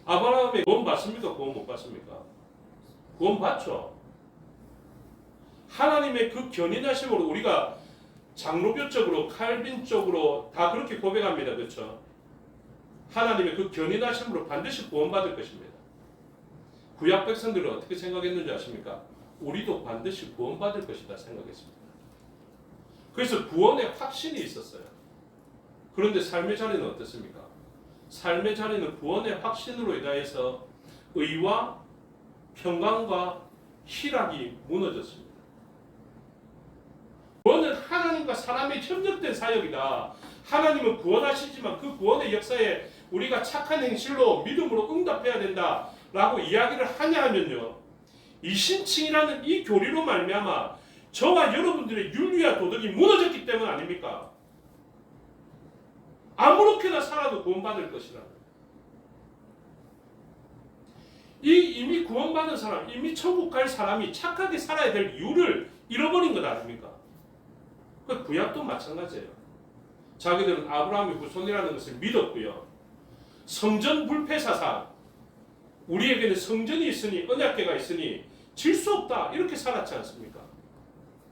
아브라함의 구원 받습니까? 구원 못 받습니까? 구원 받죠. 하나님의 그 견인하심으로 우리가 장로교적으로 칼빈적으로 다 그렇게 고백합니다. 그렇죠? 하나님의 그 견인하심으로 반드시 구원받을 것입니다. 구약 백성들은 어떻게 생각했는지 아십니까? 우리도 반드시 구원받을 것이다 생각했습니다. 그래서 구원의 확신이 있었어요. 그런데 삶의 자리는 어떻습니까? 삶의 자리는 구원의 확신으로 인하여서 의와 평강과 희락이 무너졌습니다. 구원은 하나님과 사람의 협력된 사역이다. 하나님은 구원하시지만 그 구원의 역사에 우리가 착한 행실로 믿음으로 응답해야 된다 라고 이야기를 하냐 하면요, 이신칭이라는 이 교리로 말미암아 저와 여러분들의 윤리와 도덕이 무너졌기 때문 아닙니까? 아무렇게나 살아도 구원받을 것이라는, 이미 구원받은 사람, 이미 천국 갈 사람이 착하게 살아야 될 이유를 잃어버린 것 아닙니까? 그 구약도 마찬가지예요. 자기들은 아브라함의 후손이라는 것을 믿었고요. 성전 불패 사상, 우리에게는 성전이 있으니 언약궤가 있으니 질 수 없다 이렇게 살았지 않습니까?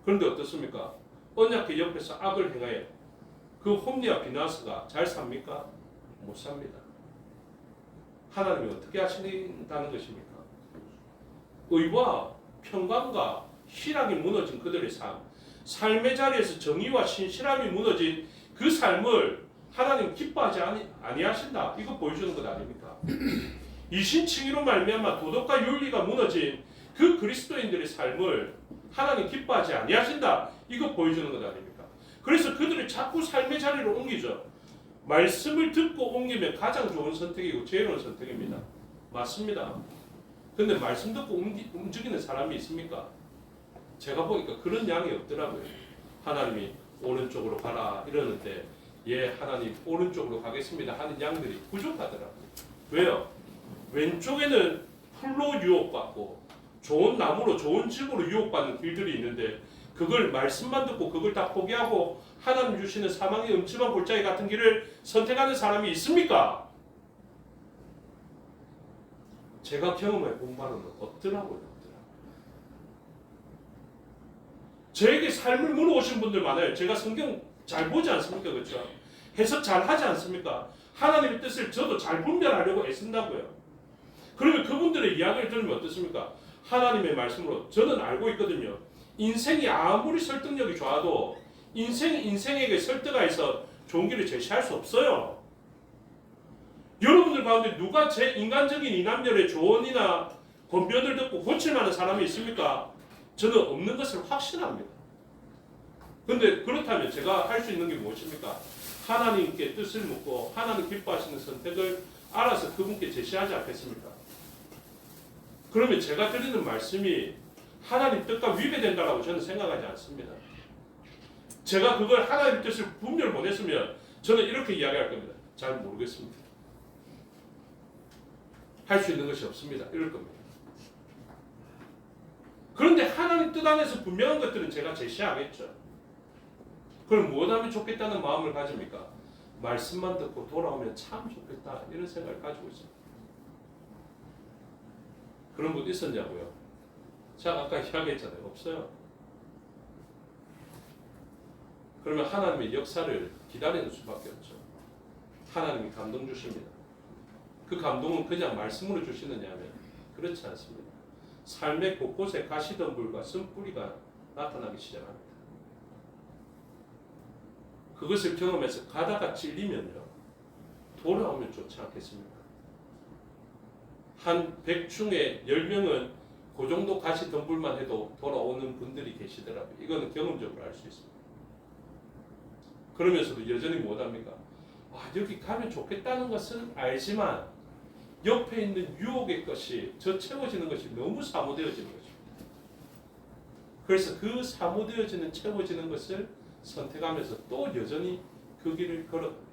그런데 어떻습니까? 언약궤 옆에서 악을 행하여 그 홈리와 비나스가 잘 삽니까? 못 삽니다. 하나님이 어떻게 하신다는 것입니까? 의와 평강과 희락이 무너진 그들의 삶의 자리에서 정의와 신실함이 무너진 그 삶을 하나님 기뻐하지 아니하신다. 이거 보여주는 것 아닙니까? 이신칭의로 말미암아 도덕과 윤리가 무너진 그 그리스도인들의 삶을 하나님 기뻐하지 아니하신다. 이거 보여주는 것 아닙니까? 그래서 그들이 자꾸 삶의 자리로 옮기죠. 말씀을 듣고 옮기면 가장 좋은 선택이고 지혜로운 선택입니다. 맞습니다. 근데 말씀 듣고 움직이는 사람이 있습니까? 제가 보니까 그런 양이 없더라고요. 하나님이 오른쪽으로 가라 이러는데 예 하나님 오른쪽으로 가겠습니다 하는 양들이 부족하더라고요. 왜요? 왼쪽에는 풀로 유혹받고 좋은 나무로 좋은 집으로 유혹받는 길들이 있는데 그걸 말씀만 듣고 그걸 다 포기하고 하나님 주시는 사망의 음침한 골짜기 같은 길을 선택하는 사람이 있습니까? 제가 경험해 본 바로는 없더라고요. 저에게 삶을 물어오신 분들 많아요. 제가 성경 잘 보지 않습니까? 그렇죠? 해석 잘 하지 않습니까? 하나님의 뜻을 저도 잘 분별하려고 애쓴다고요. 그러면 그분들의 이야기를 들으면 어떻습니까? 하나님의 말씀으로 저는 알고 있거든요. 인생이 아무리 설득력이 좋아도 인생에게 설득하여서 좋은 길을 제시할 수 없어요. 여러분들 가운데 누가 제 인간적인 이남별의 조언이나 권변을 듣고 고칠 만한 사람이 있습니까? 저는 없는 것을 확신합니다. 그런데 그렇다면 제가 할 수 있는 게 무엇입니까? 하나님께 뜻을 묻고 하나님 기뻐하시는 선택을 알아서 그분께 제시하지 않겠습니까? 그러면 제가 드리는 말씀이 하나님 뜻과 위배된다고 저는 생각하지 않습니다. 제가 그걸 하나님 뜻을 분별 보냈으면 저는 이렇게 이야기할 겁니다. 잘 모르겠습니다. 할 수 있는 것이 없습니다. 이럴 겁니다. 그런데 하나님 뜻 안에서 분명한 것들은 제가 제시하겠죠. 그럼 무엇하면 좋겠다는 마음을 가집니까? 말씀만 듣고 돌아오면 참 좋겠다 이런 생각을 가지고 있습니다. 그런 분 있었냐고요? 제가 아까 이야기했잖아요. 없어요. 그러면 하나님의 역사를 기다리는 수밖에 없죠. 하나님이 감동 주십니다. 그 감동은 그냥 말씀으로 주시느냐면 그렇지 않습니다. 삶의 곳곳에 가시덤불과 쓴뿌리가 나타나기 시작합니다. 그것을 경험해서 가다가 찔리면요. 돌아오면 좋지 않겠습니까? 한 100 중에 10명은 그 정도 가시덤불만 해도 돌아오는 분들이 계시더라고요. 이거는 경험적으로 알 수 있습니다. 그러면서도 여전히 못합니까? 여기 가면 좋겠다는 것은 알지만 옆에 있는 유혹의 것이 저 채워지는 것이 너무 사모되어지는 것입니다. 그래서 그 사모되어지는 채워지는 것을 선택하면서 또 여전히 그 길을 걸어갑니다.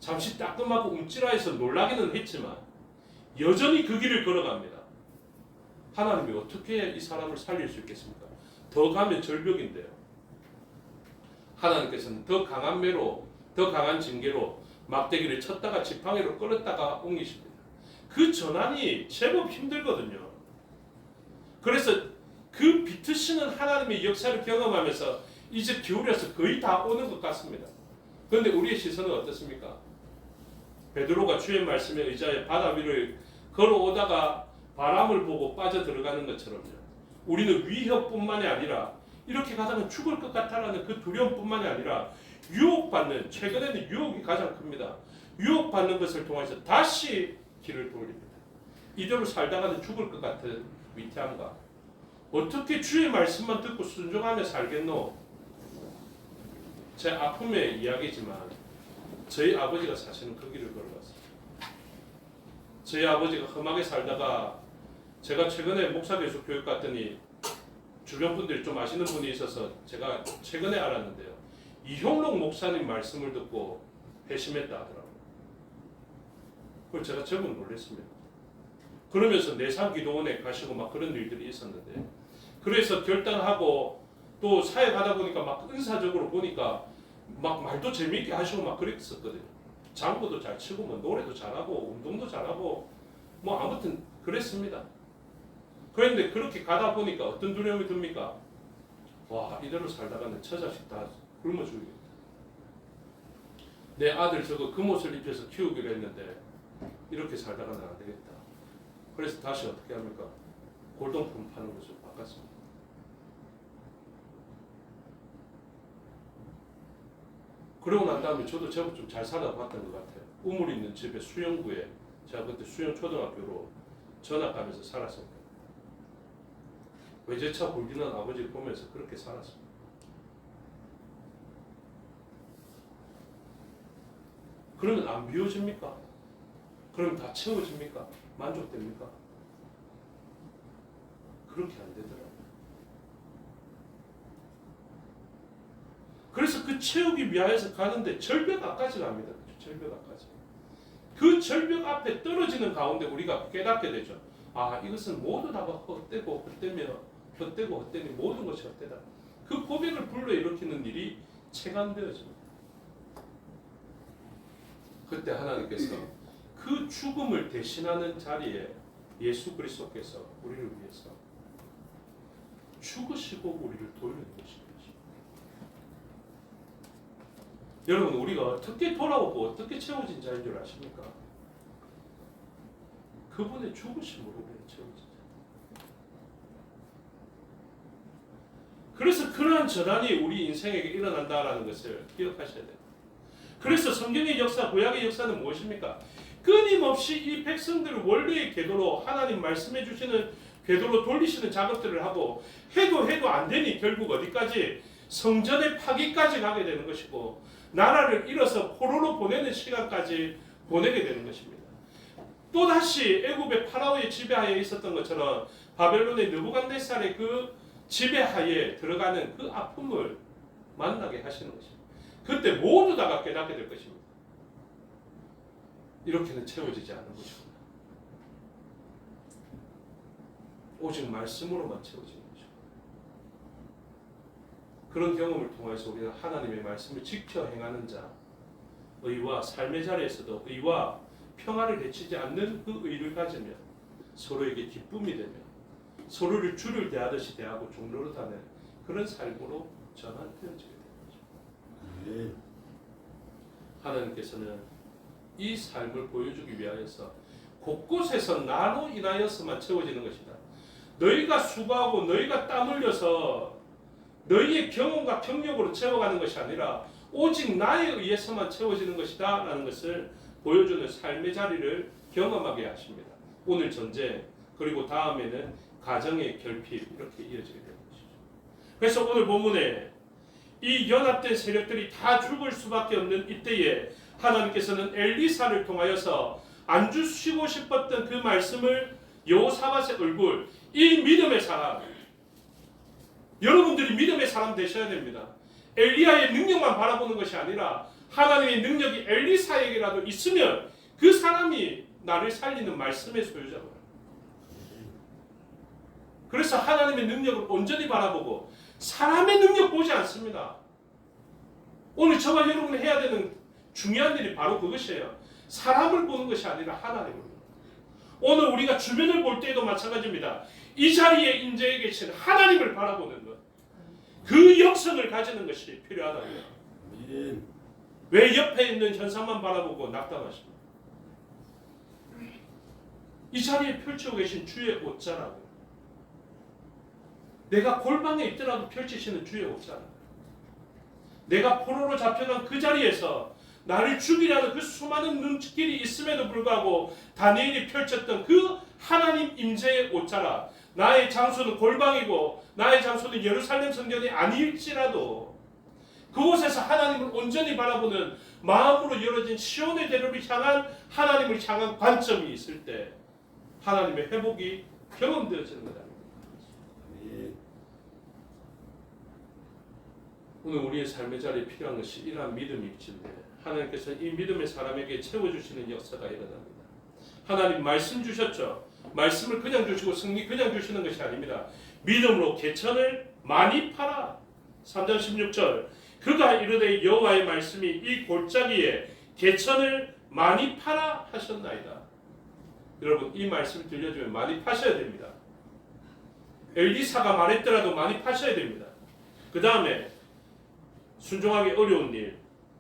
잠시 따끔하고 움찔하여서 놀라기는 했지만 여전히 그 길을 걸어갑니다. 하나님이 어떻게 이 사람을 살릴 수 있겠습니까? 더 가면 절벽인데요. 하나님께서는 더 강한 매로, 더 강한 징계로 막대기를 쳤다가 지팡이로 끌었다가 옮기십니다. 그 전환이 제법 힘들거든요. 그래서 그 비트시는 하나님의 역사를 경험하면서 이제 겨울에서 거의 다 오는 것 같습니다. 그런데 우리의 시선은 어떻습니까? 베드로가 주의 말씀에 의지하여 바다 위를 걸어오다가 바람을 보고 빠져 들어가는 것처럼요. 우리는 위협뿐만이 아니라 이렇게 가다가 죽을 것 같다라는 그 두려움뿐만이 아니라 유혹받는, 최근에는 유혹이 가장 큽니다. 유혹받는 것을 통해서 다시 길을 돌립니다. 이대로 살다가는 죽을 것 같은 위태함과 어떻게 주의 말씀만 듣고 순종하며 살겠노? 제 아픔의 이야기지만 저희 아버지가 사실은 그 길을 걸어갔어요. 저희 아버지가 험하게 살다가 제가 최근에 목사교수 교육 갔더니 주변 분들이 좀 아시는 분이 있어서 제가 최근에 알았는데요. 이형록 목사님 말씀을 듣고 회심했다 하더라고요. 그걸 제가 적응 놀랐습니다. 그러면서 내상기도원에 가시고 막 그런 일들이 있었는데, 그래서 결단하고 또 사역하다 보니까 막 은사적으로 보니까 막 말도 재미있게 하시고 막 그랬었거든요. 장구도 잘 치고 뭐 노래도 잘하고 운동도 잘하고 뭐 아무튼 그랬습니다. 그런데 그렇게 가다 보니까 어떤 두려움이 듭니까? 와, 이대로 살다가는 처자식 다 굶어 죽이겠다. 내 아들 저거 금옷을 입혀서 키우기로 했는데 이렇게 살다가는 안 되겠다. 그래서 다시 어떻게 합니까? 골동품 파는 것으로 바꿨습니다. 그러고 난 다음에 저도 제법 좀 잘 살아봤던 것 같아요. 우물 있는 집에 수영구에, 제가 그때 수영 초등학교로 전학 가면서 살았습니다. 외제차 굴기는 아버지 보면서 그렇게 살았습니다. 그러면 안 비워집니까? 그러면 다 채워집니까? 만족됩니까? 그렇게 안 되더라고요. 그래서 그 채우기 위하여서 가는데 절벽 앞까지 갑니다. 절벽 앞까지. 그 절벽 앞에 떨어지는 가운데 우리가 깨닫게 되죠. 아, 이것은 모두 다 헛되고 헛되니 모든 것이 헛되다. 그 고백을 불러일으키는 일이 체감되어집니다. 그때 하나님께서 그 죽음을 대신하는 자리에 예수 그리스도께서 우리를 위해서 죽으시고 우리를 돌리는 것입니다. 여러분, 우리가 어떻게 돌아오고 어떻게 채워진 자인 줄 아십니까? 그분의 죽으심으로 우리는 채워진 자. 그래서 그러한 전환이 우리 인생에게 일어난다라는 것을 기억하셔야 돼요. 그래서 성경의 역사, 구약의 역사는 무엇입니까? 끊임없이 이 백성들을 원래의 궤도로, 하나님 말씀해 주시는 궤도로 돌리시는 작업들을 하고 해도 안 되니 결국 어디까지? 성전의 파기까지 가게 되는 것이고 나라를 잃어서 포로로 보내는 시간까지 보내게 되는 것입니다. 또다시 애굽의 파라오의 지배하에 있었던 것처럼 바벨론의 느부갓네살의 그 지배하에 들어가는 그 아픔을 만나게 하시는 것입니다. 그때 모두 다가 깨닫게 될 것입니다. 이렇게는 채워지지 않는 것이구나. 오직 말씀으로만 채워지는 것이고, 그런 경험을 통해서 우리는 하나님의 말씀을 지켜 행하는 자, 의와 삶의 자리에서도 의와 평화를 해치지 않는 그 의를 가지며 서로에게 기쁨이 되며 서로를 주를 대하듯이 대하고 종로릇하는 그런 삶으로 전환되어지게 되는 거죠. 하나님께서는 이 삶을 보여주기 위하여서 곳곳에서 나로 인하여서만 채워지는 것이다. 너희가 수고하고 너희가 땀 흘려서 너희의 경험과 경력으로 채워가는 것이 아니라 오직 나에 의해서만 채워지는 것이다 라는 것을 보여주는 삶의 자리를 경험하게 하십니다. 오늘 전쟁, 그리고 다음에는 가정의 결핍, 이렇게 이어지게 되는 것이죠. 그래서 오늘 본문에 이 연합된 세력들이 다 죽을 수밖에 없는 이때에 하나님께서는 엘리사를 통하여서 안 주시고 싶었던 그 말씀을 여호사밧의 얼굴, 이 믿음의 사람, 여러분들이 믿음의 사람 되셔야 됩니다. 엘리야의 능력만 바라보는 것이 아니라 하나님의 능력이 엘리사에게라도 있으면 그 사람이 나를 살리는 말씀의 소유자가. 그래서 하나님의 능력을 온전히 바라보고 사람의 능력 보지 않습니다. 오늘 저와 여러분이 해야 되는 중요한 일이 바로 그것이에요. 사람을 보는 것이 아니라 하나님을 보는 것. 오늘 우리가 주변을 볼 때도 마찬가지입니다. 이 자리에 인재에 계신 하나님을 바라보는 것, 그 역성을 가지는 것이 필요하다고요. 왜 옆에 있는 현상만 바라보고 낙담하십니까? 이 자리에 펼치고 계신 주의 옷자라고. 내가 골방에 있더라도 펼치시는 주의 옷자라고. 내가 포로로 잡혀간 그 자리에서 나를 죽이려는 그 수많은 눈길이 있음에도 불구하고 다니엘이 펼쳤던 그 하나님 임재의 옷자라. 나의 장소는 골방이고 나의 장소는 예루살렘 성전이 아닐지라도 그곳에서 하나님을 온전히 바라보는 마음으로 열어진 시온의 대로를 향한 하나님을 향한 관점이 있을 때 하나님의 회복이 경험되어지는 거다. 오늘 우리의 삶의 자리에 필요한 것이 이러한 믿음일진데 하나님께서 이 믿음의 사람에게 채워주시는 역사가 일어납니다. 하나님 말씀 주셨죠. 말씀을 그냥 주시고 승리 그냥 주시는 것이 아닙니다. 믿음으로 개천을 많이 팔아. 3장 16절 그가 이르되 여호와의 말씀이 이 골짜기에 개천을 많이 팔아 하셨나이다. 여러분 이 말씀을 들려주면 많이 파셔야 됩니다. 엘리사가 말했더라도 많이 파셔야 됩니다. 그 다음에 순종하기 어려운 일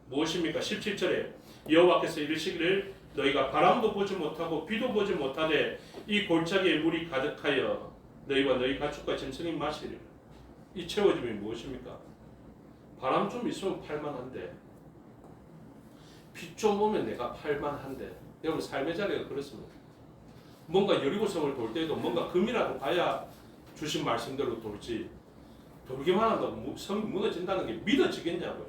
무엇입니까? 17절에 여호와께서 이르시기를 너희가 바람도 보지 못하고 비도 보지 못하되 이 골짜기에 물이 가득하여 너희와 너희 가축과 짐승이 마시리라. 이 채워짐이 무엇입니까? 바람 좀 있으면 팔만한데 비 좀 오면 내가 팔만한데 여러분 삶의 자리가 그렇습니다. 뭔가 여리고성을 돌 때도 뭔가 금이라도 봐야 주신 말씀대로 돌지 돌기만 한다고 성이 무너진다는 게 믿어지겠냐고요.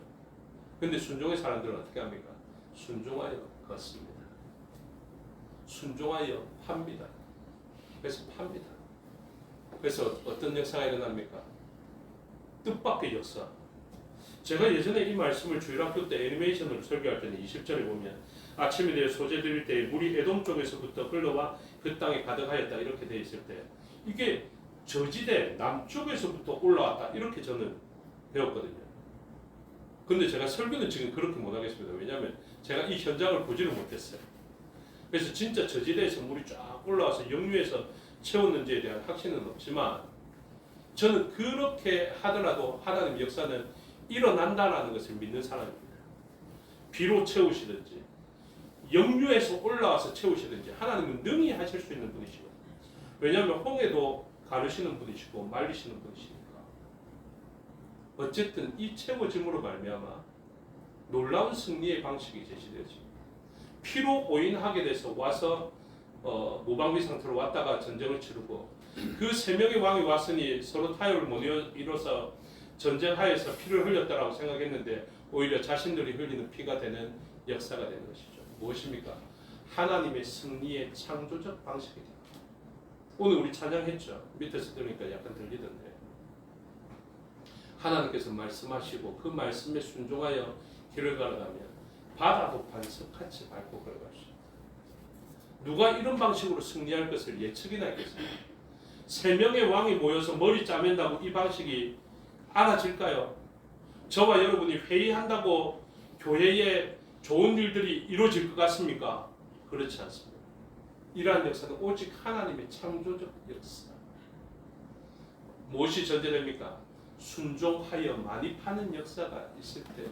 근데 순종의 사람들은 어떻게 합니까? 순종하여 걷습니다. 순종하여 팝니다. 그래서 팝니다. 그래서 어떤 역사가 일어납니까? 뜻밖의 역사. 제가 예전에 이 말씀을 주일학교 때 애니메이션으로 설교할 때는 20절에 보면 아침이 되어 소재 드릴 때 물이 에돔 쪽에서부터 흘러와 그 땅에 가득하였다 이렇게 돼 있을 때 이게 저지대 남쪽에서부터 올라왔다 이렇게 저는 배웠거든요. 근데 제가 설교는 지금 그렇게 못하겠습니다. 왜냐하면 제가 이 현장을 보지를 못했어요. 그래서 진짜 저지대에서 물이 쫙 올라와서 역류해서 채웠는지에 대한 확신은 없지만 저는 그렇게 하더라도 하나님 역사는 일어난다라는 것을 믿는 사람입니다. 비로 채우시든지 역류해서 올라와서 채우시든지 하나님은 능히 하실 수 있는 분이시거든요. 왜냐하면 홍해도 가르시는 분이시고 말리시는 분이시니까. 어쨌든 이 채워짐으로 말미암아 놀라운 승리의 방식이 제시되어집니다. 피로 오인하게 돼서 와서 무방비 상태로 왔다가 전쟁을 치르고 그 세 명의 왕이 왔으니 서로 타협을 못 이뤄서 전쟁하에서 피를 흘렸다라고 생각했는데 오히려 자신들이 흘리는 피가 되는 역사가 되는 것이죠. 무엇입니까? 하나님의 승리의 창조적 방식이다. 오늘 우리 찬양했죠. 밑에서 들으니까 약간 들리던데 하나님께서 말씀하시고 그 말씀에 순종하여 길을 걸어가면 바다도 반석같이 밟고 걸어가시오. 누가 이런 방식으로 승리할 것을 예측이나 했겠습니까? 세 명의 왕이 모여서 머리 짜맨다고 이 방식이 알아질까요? 저와 여러분이 회의한다고 교회에 좋은 일들이 이루어질 것 같습니까? 그렇지 않습니다. 이러한 역사는 오직 하나님의 창조적 역사. 무엇이 전제됩니까? 순종하여 많이 파는 역사가 있을 때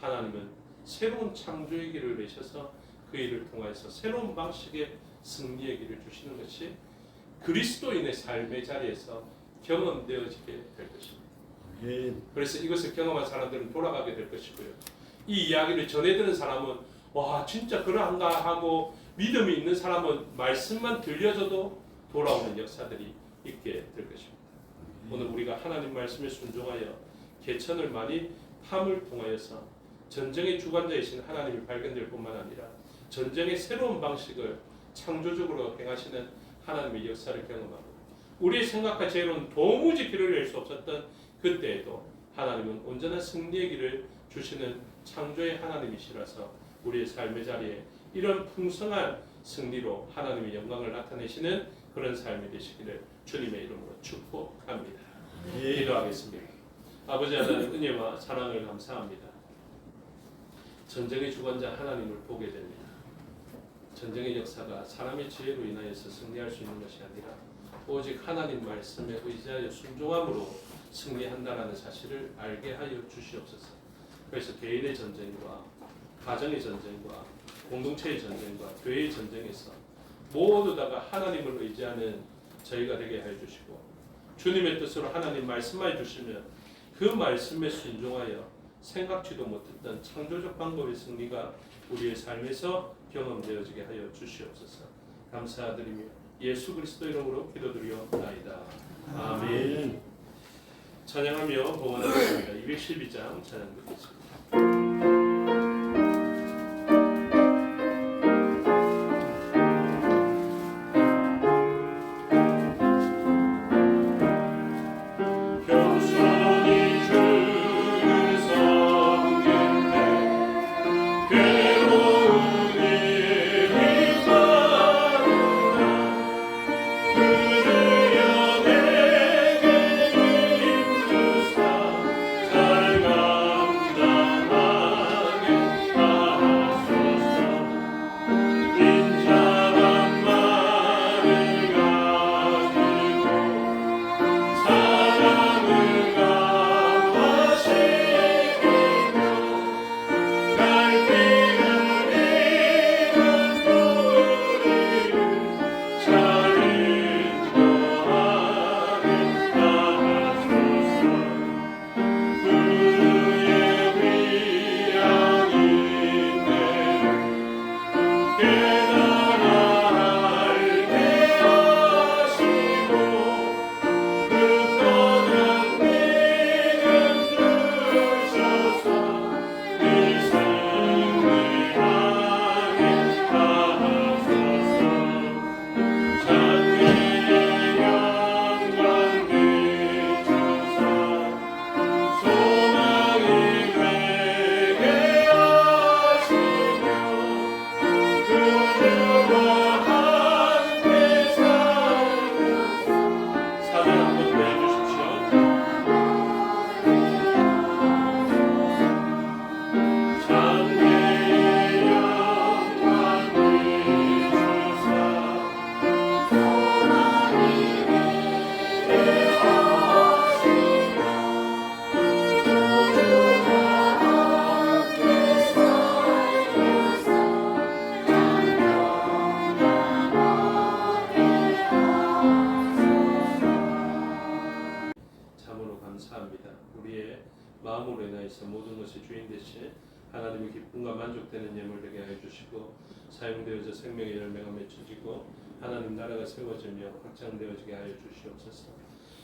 하나님은 새로운 창조의 길을 내셔서 그 일을 통해서 새로운 방식의 승리의 길을 주시는 것이 그리스도인의 삶의 자리에서 경험되어지게 될 것입니다. 그래서 이것을 경험한 사람들은 돌아가게 될 것이고요. 이 이야기를 전해드는 사람은 와 진짜 그러한가 하고 믿음이 있는 사람은 말씀만 들려줘도 돌아오는 역사들이 있게 될 것입니다. 오늘 우리가 하나님 말씀에 순종하여 개천을 많이 팜을 통하여서 전쟁의 주관자이신 하나님이 발견될 뿐만 아니라 전쟁의 새로운 방식을 창조적으로 행하시는 하나님의 역사를 경험하고 우리의 생각과 제로는 도무지 길을 낼 수 없었던 그때에도 하나님은 온전한 승리의 길을 주시는 창조의 하나님이시라서 우리의 삶의 자리에 이런 풍성한 승리로 하나님의 영광을 나타내시는 그런 삶이 되시기를 주님의 이름으로 축복합니다. 기도하겠습니다. 아버지 하나님 은혜와 사랑을 감사합니다. 전쟁의 주관자 하나님을 보게 됩니다. 전쟁의 역사가 사람의 지혜로 인하여서 승리할 수 있는 것이 아니라 오직 하나님 말씀에 의지하여 순종함으로 승리한다라는 사실을 알게 하여 주시옵소서. 그래서 개인의 전쟁과 가정의 전쟁과 공동체의 전쟁과 교회의 전쟁에서 모두 다가 하나님을 의지하는 저희가 되게 해 주시고 주님의 뜻으로 하나님 말씀해 주시면 그 말씀에 순종하여 생각지도 못했던 창조적 방법의 승리가 우리의 삶에서 경험되어지게 하여 주시옵소서. 감사드리며 예수 그리스도 이름으로 기도드리옵나이다. 아멘. 찬양하며 봉헌하겠습니다. 212장 찬양 드리겠습니다. 마음으로 인하여서 모든 것이 주인 되신 하나님의 기쁨과 만족되는 예물 되게 하여 주시고 사용되어져 생명의 열매가 맺혀지고 하나님 나라가 세워지며 확장되어지게 하여 주시옵소서.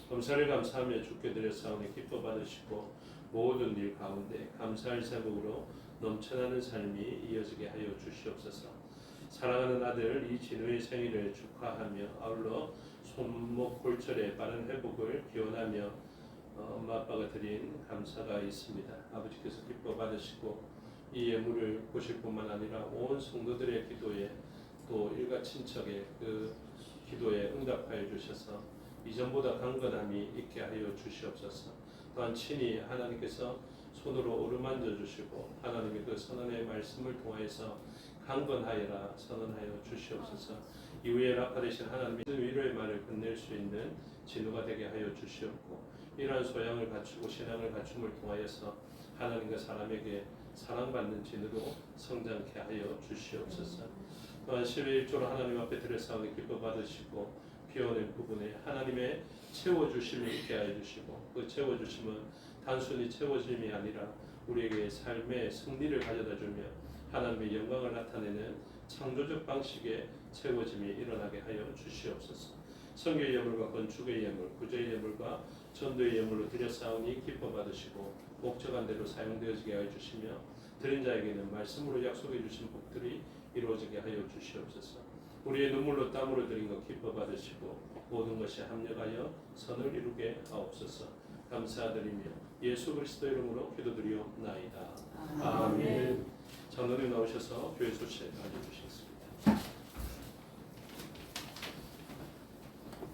감사를 감사하며 주께 드렸사오니 기뻐 받으시고 모든 일 가운데 감사할 제목으로 넘쳐나는 삶이 이어지게 하여 주시옵소서. 사랑하는 아들 이진우의 생일을 축하하며 아울러 손목골절의 빠른 회복을 기원하며 엄마 아빠가 드린 감사가 있습니다. 아버지께서 기뻐 받으시고 이 예물을 보실 뿐만 아니라 온 성도들의 기도에 또 일가 친척의 그 기도에 응답하여 주셔서 이전보다 강건함이 있게 하여 주시옵소서. 또한 친히 하나님께서 손으로 어루만져 주시고 하나님의 그 선언의 말씀을 통하여서 강건하여라 선언하여 주시옵소서. 이후에 라파되신 하나님의 위로의 말을 건넬 수 있는 진우가 되게 하여 주시옵고 이러한 소양을 갖추고 신앙을 갖춤을 통하여서 하나님과 사람에게 사랑받는 진으로 성장케 하여 주시옵소서. 또한 10일 1조로 하나님 앞에 드렸사오니 기뻐 받으시고 비워낸 부분에 하나님의 채워주심을 있게 하여 주시고 그 채워주심은 단순히 채워짐이 아니라 우리에게 삶의 승리를 가져다 주며 하나님의 영광을 나타내는 창조적 방식의 채워짐이 일어나게 하여 주시옵소서. 성교의 예물과 건축의 예물, 구제의 예물과 전도의 예물로 드렸사오니 기뻐 받으시고 목적한 대로 사용되어지게 하여 주시며 드린 자에게는 말씀으로 약속해 주신 복들이 이루어지게 하여 주시옵소서. 우리의 눈물로 땀으로 드린 것 기뻐 받으시고 모든 것이 합력하여 선을 이루게 하옵소서. 감사드리며 예수 그리스도 이름으로 기도드리옵나이다. 아멘. 장로님 나오셔서 교회 소식 알려주시겠습니다.